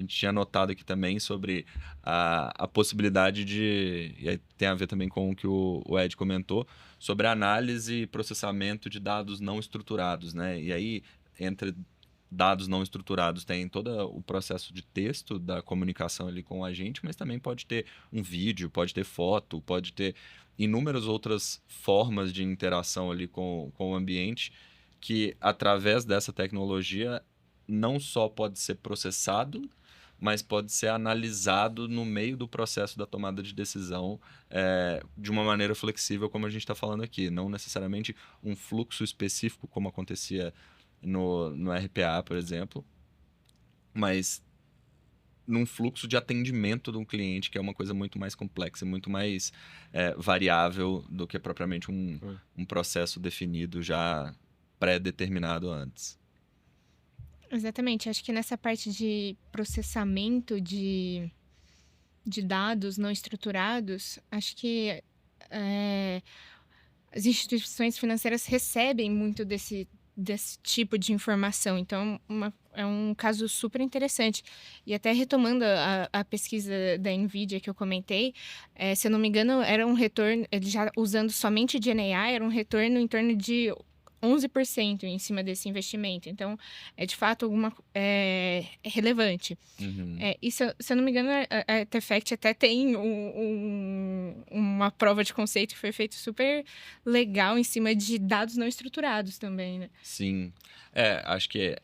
tinha notado aqui também sobre a possibilidade e aí tem a ver também com o que o Ed comentou, sobre análise e processamento de dados não estruturados, né? E aí, entre dados não estruturados, tem todo o processo de texto da comunicação ali com o agente, mas também pode ter um vídeo, pode ter foto, pode ter inúmeras outras formas de interação ali com o ambiente, que através dessa tecnologia não só pode ser processado, mas pode ser analisado no meio do processo da tomada de decisão de uma maneira flexível, como a gente está falando aqui. Não necessariamente um fluxo específico, como acontecia no RPA, por exemplo, mas num fluxo de atendimento de um cliente, que é uma coisa muito mais complexa, muito mais variável do que propriamente um processo definido já pré-determinado antes. Exatamente. Acho que nessa parte de processamento de dados não estruturados, acho que as instituições financeiras recebem muito desse tipo de informação. Então, é um caso super interessante. E até retomando a pesquisa da NVIDIA que eu comentei, se eu não me engano, era um retorno, ele já usando somente GenAI, era um retorno em torno de 11% em cima desse investimento. Então, é de fato é relevante. Uhum. E se eu não me engano, a Artefact até tem uma prova de conceito que foi feita super legal em cima de dados não estruturados também, né? Sim. Acho que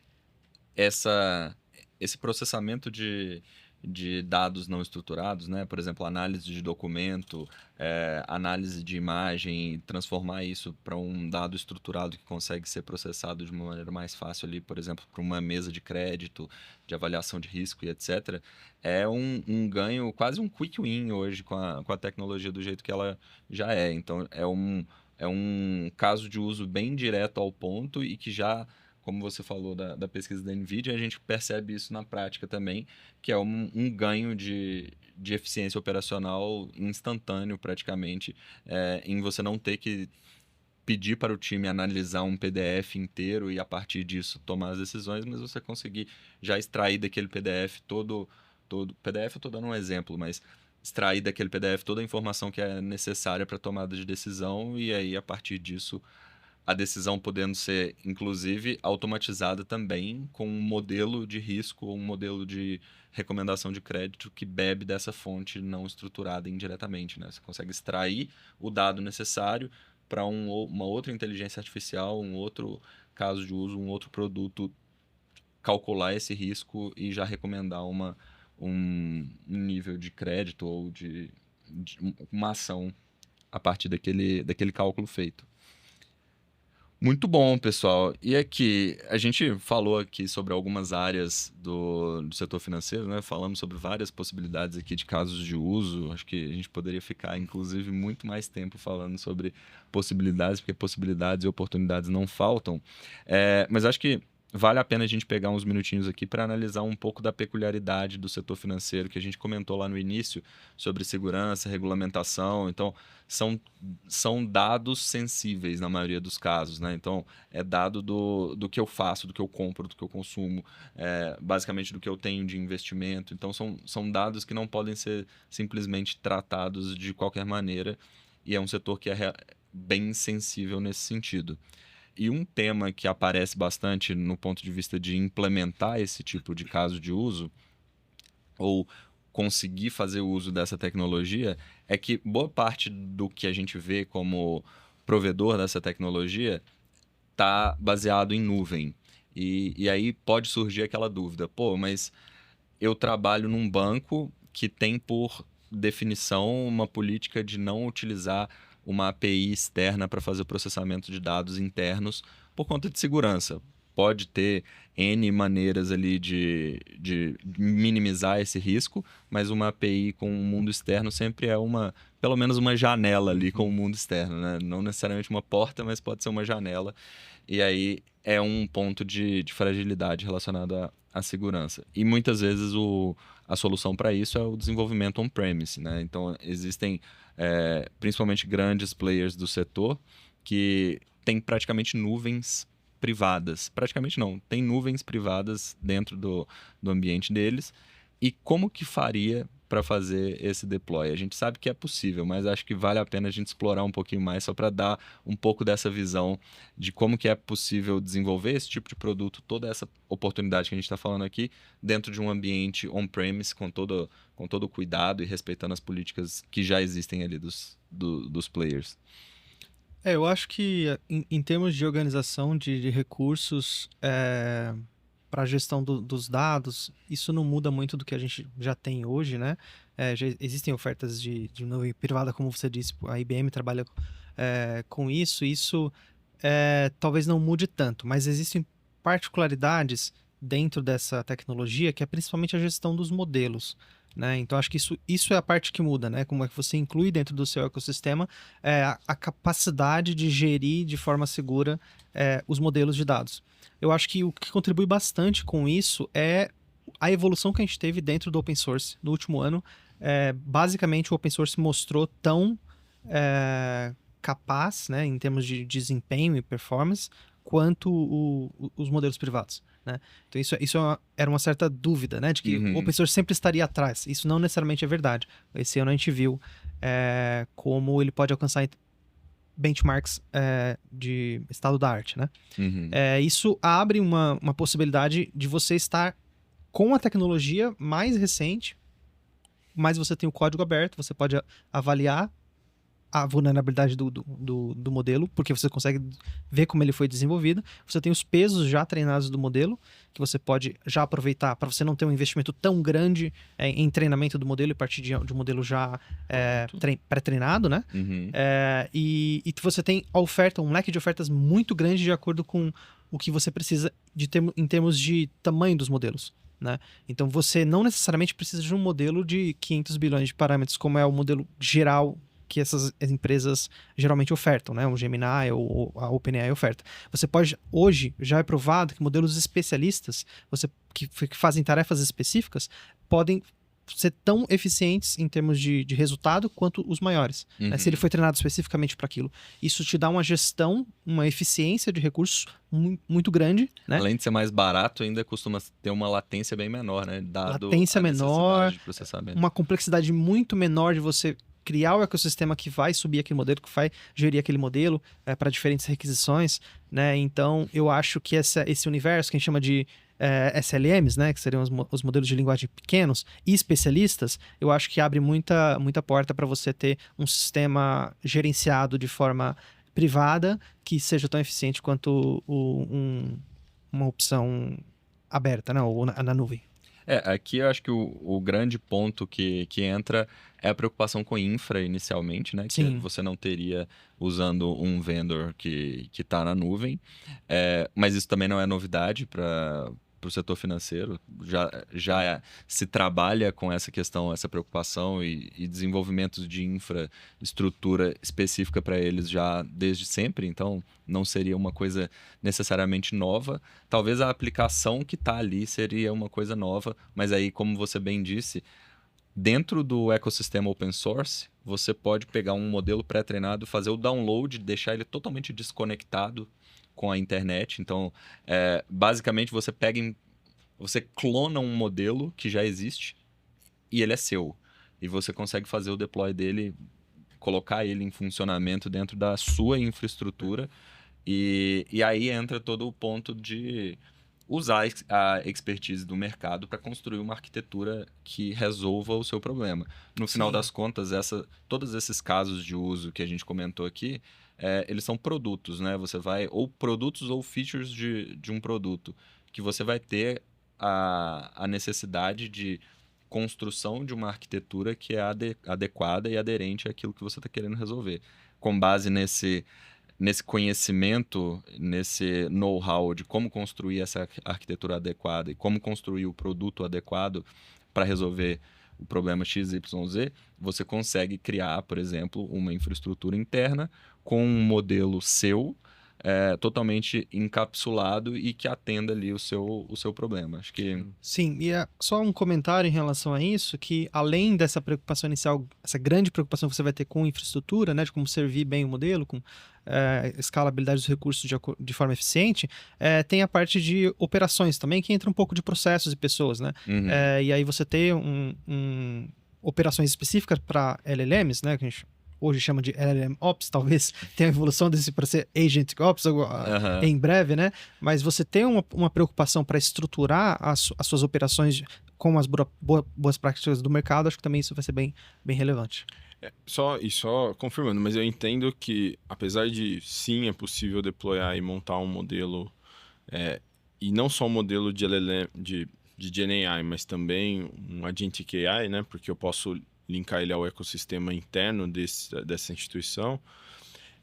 esse processamento de dados não estruturados, né? Por exemplo, análise de documento, análise de imagem, transformar isso para um dado estruturado que consegue ser processado de uma maneira mais fácil ali, por exemplo, para uma mesa de crédito, de avaliação de risco e etc., é um ganho, quase um quick win hoje com a tecnologia do jeito que ela já é. Então, é um caso de uso bem direto ao ponto e que já, como você falou da pesquisa da NVIDIA, a gente percebe isso na prática também, que é um ganho de eficiência operacional instantâneo, praticamente, em você não ter que pedir para o time analisar um PDF inteiro e, a partir disso, tomar as decisões, mas você conseguir já extrair daquele PDF PDF, eu estou dando um exemplo, mas extrair daquele PDF toda a informação que é necessária para a tomada de decisão e aí, a partir disso, a decisão podendo ser, inclusive, automatizada também com um modelo de risco ou um modelo de recomendação de crédito que bebe dessa fonte não estruturada indiretamente, né? Você consegue extrair o dado necessário para uma outra inteligência artificial, um outro caso de uso, um outro produto, calcular esse risco e já recomendar um nível de crédito ou de uma ação a partir daquele cálculo feito. Muito bom, pessoal. E aqui, a gente falou aqui sobre algumas áreas do setor financeiro, né? Falamos sobre várias possibilidades aqui de casos de uso. Acho que a gente poderia ficar, inclusive, muito mais tempo falando sobre possibilidades, porque possibilidades e oportunidades não faltam. Mas acho que vale a pena a gente pegar uns minutinhos aqui para analisar um pouco da peculiaridade do setor financeiro que a gente comentou lá no início sobre segurança, regulamentação. Então, são dados sensíveis na maioria dos casos, né? Então, é dado do que eu faço, do que eu compro, do que eu consumo, basicamente do que eu tenho de investimento. Então, são dados que não podem ser simplesmente tratados de qualquer maneira e é um setor que é bem sensível nesse sentido. E um tema que aparece bastante no ponto de vista de implementar esse tipo de caso de uso, ou conseguir fazer uso dessa tecnologia, é que boa parte do que a gente vê como provedor dessa tecnologia está baseado em nuvem. E aí pode surgir aquela dúvida, mas eu trabalho num banco que tem por definição uma política de não utilizar uma API externa para fazer o processamento de dados internos por conta de segurança. Pode ter N maneiras ali de minimizar esse risco, mas uma API com o mundo externo sempre é pelo menos uma janela ali com o mundo externo, né? Não necessariamente uma porta, mas pode ser uma janela. E aí é um ponto de fragilidade relacionado à segurança. E muitas vezes a solução para isso é o desenvolvimento on-premise, né? Então, existem principalmente grandes players do setor que têm praticamente nuvens privadas. Praticamente não, tem nuvens privadas dentro do ambiente deles. E como que faria para fazer esse deploy? A gente sabe que é possível, mas acho que vale a pena a gente explorar um pouquinho mais só para dar um pouco dessa visão de como que é possível desenvolver esse tipo de produto, toda essa oportunidade que a gente está falando aqui, dentro de um ambiente on-premise, com todo o cuidado e respeitando as políticas que já existem ali dos players. Eu acho que em termos de organização de recursos para a gestão dos dados, isso não muda muito do que a gente já tem hoje, né? Já existem ofertas de nuvem privada, como você disse, a IBM trabalha com isso talvez não mude tanto, mas existem particularidades dentro dessa tecnologia, que é principalmente a gestão dos modelos, né? Então, acho que isso é a parte que muda, né? Como é que você inclui dentro do seu ecossistema a capacidade de gerir de forma segura os modelos de dados. Eu acho que o que contribui bastante com isso é a evolução que a gente teve dentro do open source no último ano. Basicamente, o open source mostrou tão capaz, né, em termos de desempenho e performance, quanto os modelos privados, né? Então era uma certa dúvida, né? De que o open source sempre estaria atrás. Isso não necessariamente é verdade. Esse ano a gente viu como ele pode alcançar benchmarks de estado da arte, né? Isso abre uma possibilidade de você estar com a tecnologia mais recente, mas você tem o código aberto, você pode avaliar a vulnerabilidade do modelo, porque você consegue ver como ele foi desenvolvido. Você tem os pesos já treinados do modelo, que você pode já aproveitar para você não ter um investimento tão grande em treinamento do modelo e partir de um modelo já pré-treinado, né? E você tem um leque de ofertas muito grande de acordo com o que você precisa em termos de tamanho dos modelos, né? Então você não necessariamente precisa de um modelo de 500 bilhões de parâmetros, como é o modelo geral que essas empresas geralmente ofertam, né? O Gemini ou a OpenAI oferta. Você pode, hoje, já é provado que modelos especialistas, que fazem tarefas específicas, podem ser tão eficientes em termos de resultado quanto os maiores, né? Se ele foi treinado especificamente para aquilo. Isso te dá uma gestão, uma eficiência de recursos muito grande, né? Além de ser mais barato, ainda costuma ter uma latência bem menor, né? Dado latência a menor, de processamento. Uma complexidade muito menor de você criar o ecossistema que vai subir aquele modelo, que vai gerir aquele modelo para diferentes requisições, né? Então, eu acho que esse universo que a gente chama de SLMs, né? Que seriam os modelos de linguagem pequenos e especialistas, eu acho que abre muita porta para você ter um sistema gerenciado de forma privada que seja tão eficiente quanto uma opção aberta, né? Ou na nuvem. Aqui eu acho que o grande ponto que entra é a preocupação com infra inicialmente, né? Sim. Que você não teria usando um vendor que está na nuvem. Mas isso também não é novidade para o setor financeiro. Já se trabalha com essa questão, essa preocupação e desenvolvimentos de infraestrutura específica para eles já desde sempre. Então, não seria uma coisa necessariamente nova. Talvez a aplicação que está ali seria uma coisa nova, mas aí, como você bem disse, dentro do ecossistema open source, você pode pegar um modelo pré-treinado, fazer o download, deixar ele totalmente desconectado com a internet. Então, basicamente, você clona um modelo que já existe e ele é seu. E você consegue fazer o deploy dele, colocar ele em funcionamento dentro da sua infraestrutura. E aí entra todo o ponto de usar a expertise do mercado para construir uma arquitetura que resolva o seu problema. No final das contas, todos esses casos de uso que a gente comentou aqui, eles são produtos, né? Você vai, ou produtos ou features de um produto, que você vai ter a necessidade de construção de uma arquitetura que é adequada e aderente àquilo que você está querendo resolver. Com base nesse conhecimento, nesse know-how de como construir essa arquitetura adequada e como construir o produto adequado para resolver o problema XYZ, você consegue criar, por exemplo, uma infraestrutura interna com um modelo seu, totalmente encapsulado e que atenda ali o seu problema. Acho que... Sim, e só um comentário em relação a isso, que além dessa preocupação inicial, essa grande preocupação que você vai ter com infraestrutura, né, de como servir bem o modelo, com escalabilidade dos recursos de forma eficiente, tem a parte de operações também, que entra um pouco de processos e pessoas, né? E aí você tem operações específicas para LLMs, né, que a gente hoje chama de LLM Ops, talvez tenha a evolução desse para ser Agent Ops em breve, né? Mas você tem uma preocupação para estruturar as suas operações com as boas práticas do mercado, acho que também isso vai ser bem, bem relevante. Só confirmando, mas eu entendo que, apesar de sim, é possível deployar e montar um modelo, e não só um modelo de LLM, de GenAI, mas também um Agentic AI, né? Porque eu posso linkar ele ao ecossistema interno dessa instituição,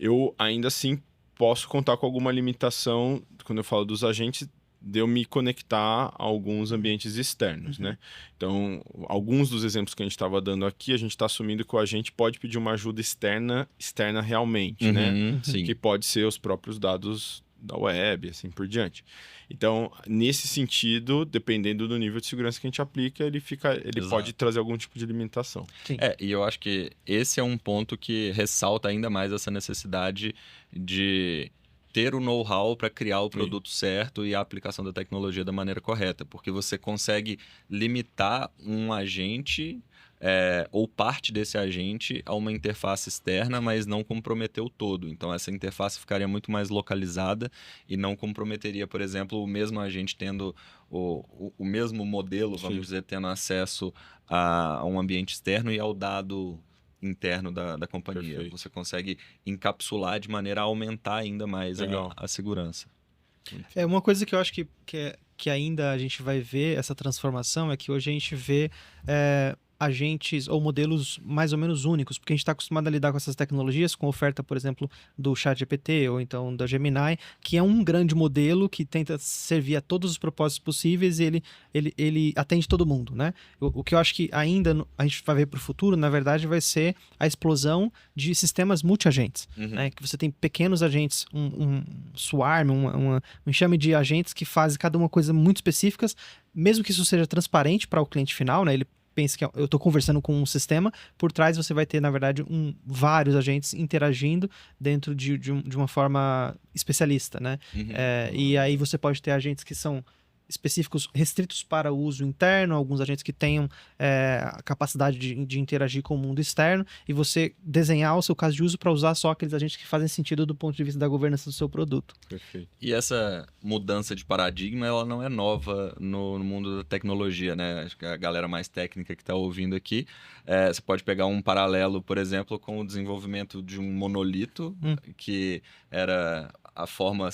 eu ainda assim posso contar com alguma limitação, quando eu falo dos agentes, de eu me conectar a alguns ambientes externos, né? Então, alguns dos exemplos que a gente estava dando aqui, a gente está assumindo que o agente pode pedir uma ajuda externa realmente, né? Sim. Que pode ser os próprios dados da web, assim por diante. Então, nesse sentido, dependendo do nível de segurança que a gente aplica, ele pode trazer algum tipo de limitação. Sim. E eu acho que esse é um ponto que ressalta ainda mais essa necessidade de ter o know-how para criar o produto certo e a aplicação da tecnologia da maneira correta, porque você consegue limitar um agente ou parte desse agente a uma interface externa, mas não comprometer o todo. Então, essa interface ficaria muito mais localizada e não comprometeria, por exemplo, o mesmo agente tendo o mesmo modelo, vamos dizer, tendo acesso a um ambiente externo e ao dado interno da companhia. Perfeito. Você consegue encapsular de maneira a aumentar ainda mais a segurança. Uma coisa que eu acho que ainda a gente vai ver essa transformação é que hoje a gente vê agentes ou modelos mais ou menos únicos, porque a gente está acostumado a lidar com essas tecnologias, com oferta, por exemplo, do ChatGPT ou então da Gemini, que é um grande modelo que tenta servir a todos os propósitos possíveis e ele atende todo mundo, né? O que eu acho que ainda a gente vai ver para o futuro, na verdade, vai ser a explosão de sistemas multi-agentes, né? Que você tem pequenos agentes, um swarm, um enxame de agentes que fazem cada uma coisa muito específicas, mesmo que isso seja transparente para o cliente final, né? Ele pensa que eu estou conversando com um sistema, por trás você vai ter, na verdade, vários agentes interagindo dentro de uma forma especialista, né? E aí você pode ter agentes que são específicos, restritos para o uso interno, alguns agentes que tenham a capacidade de interagir com o mundo externo, e você desenhar o seu caso de uso para usar só aqueles agentes que fazem sentido do ponto de vista da governança do seu produto. Perfeito. E essa mudança de paradigma, ela não é nova no mundo da tecnologia, né? Acho que a galera mais técnica que está ouvindo aqui, você pode pegar um paralelo, por exemplo, com o desenvolvimento de um monolito, que era a forma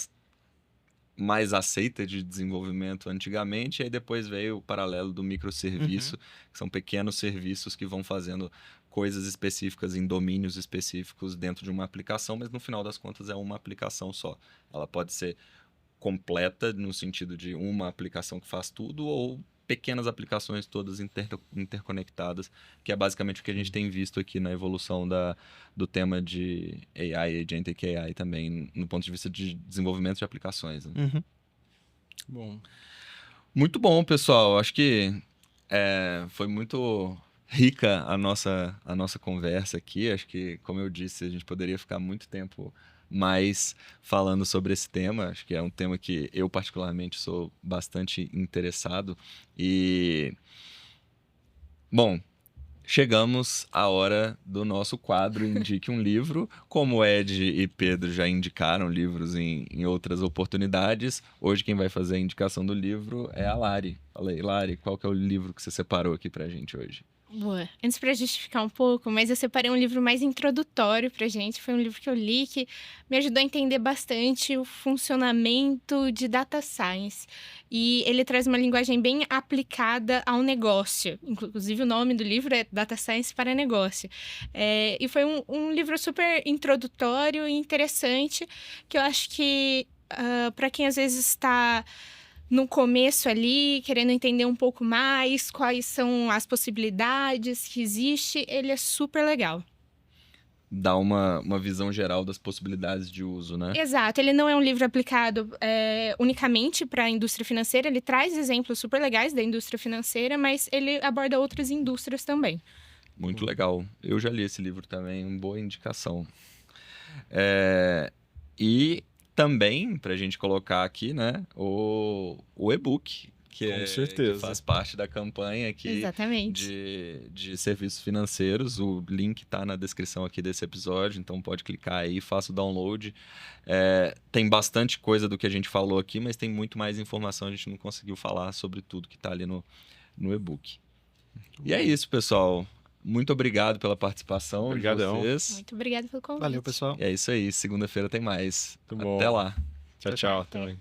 mais aceita de desenvolvimento antigamente, e aí depois veio o paralelo do microserviço, que são pequenos serviços que vão fazendo coisas específicas em domínios específicos dentro de uma aplicação, mas no final das contas é uma aplicação só. Ela pode ser completa no sentido de uma aplicação que faz tudo, ou pequenas aplicações todas interconectadas, que é basicamente o que a gente tem visto aqui na evolução do tema de AI, Agentic AI também, no ponto de vista de desenvolvimento de aplicações. Né? Bom. Muito bom, pessoal. Acho que foi muito rica a nossa conversa aqui. Acho que, como eu disse, a gente poderia ficar muito tempo mais falando sobre esse tema. Acho que é um tema que eu particularmente sou bastante interessado. E, bom, chegamos à hora do nosso quadro Indique um Livro. Como o Ed e Pedro já indicaram livros em outras oportunidades, hoje quem vai fazer a indicação do livro é a Lari. Fala aí, Lari, qual que é o livro que você separou aqui pra gente hoje? Boa. Antes, para justificar um pouco, mas eu separei um livro mais introdutório pra gente. Foi um livro que eu li que me ajudou a entender bastante o funcionamento de data science. E ele traz uma linguagem bem aplicada ao negócio. Inclusive, o nome do livro é Data Science para Negócio. E foi um livro super introdutório e interessante, que eu acho que, para quem às vezes está no começo ali, querendo entender um pouco mais quais são as possibilidades que existe, ele é super legal. Dá uma visão geral das possibilidades de uso, né? Exato, ele não é um livro aplicado unicamente para a indústria financeira, ele traz exemplos super legais da indústria financeira, mas ele aborda outras indústrias também. Muito legal. Eu já li esse livro também, uma boa indicação. E também, para a gente colocar aqui, né, o e-book, Com certeza. que faz parte da campanha aqui. Exatamente. De serviços financeiros. O link está na descrição aqui desse episódio, então pode clicar aí, faça o download. Tem bastante coisa do que a gente falou aqui, mas tem muito mais informação, a gente não conseguiu falar sobre tudo que está ali no e-book. E é isso, pessoal. Muito obrigado pela participação. Obrigadão. De vocês. Muito obrigada pelo convite. Valeu, pessoal. E é isso aí. Segunda-feira tem mais. Muito bom. Até lá. Tchau, tchau. Até mais.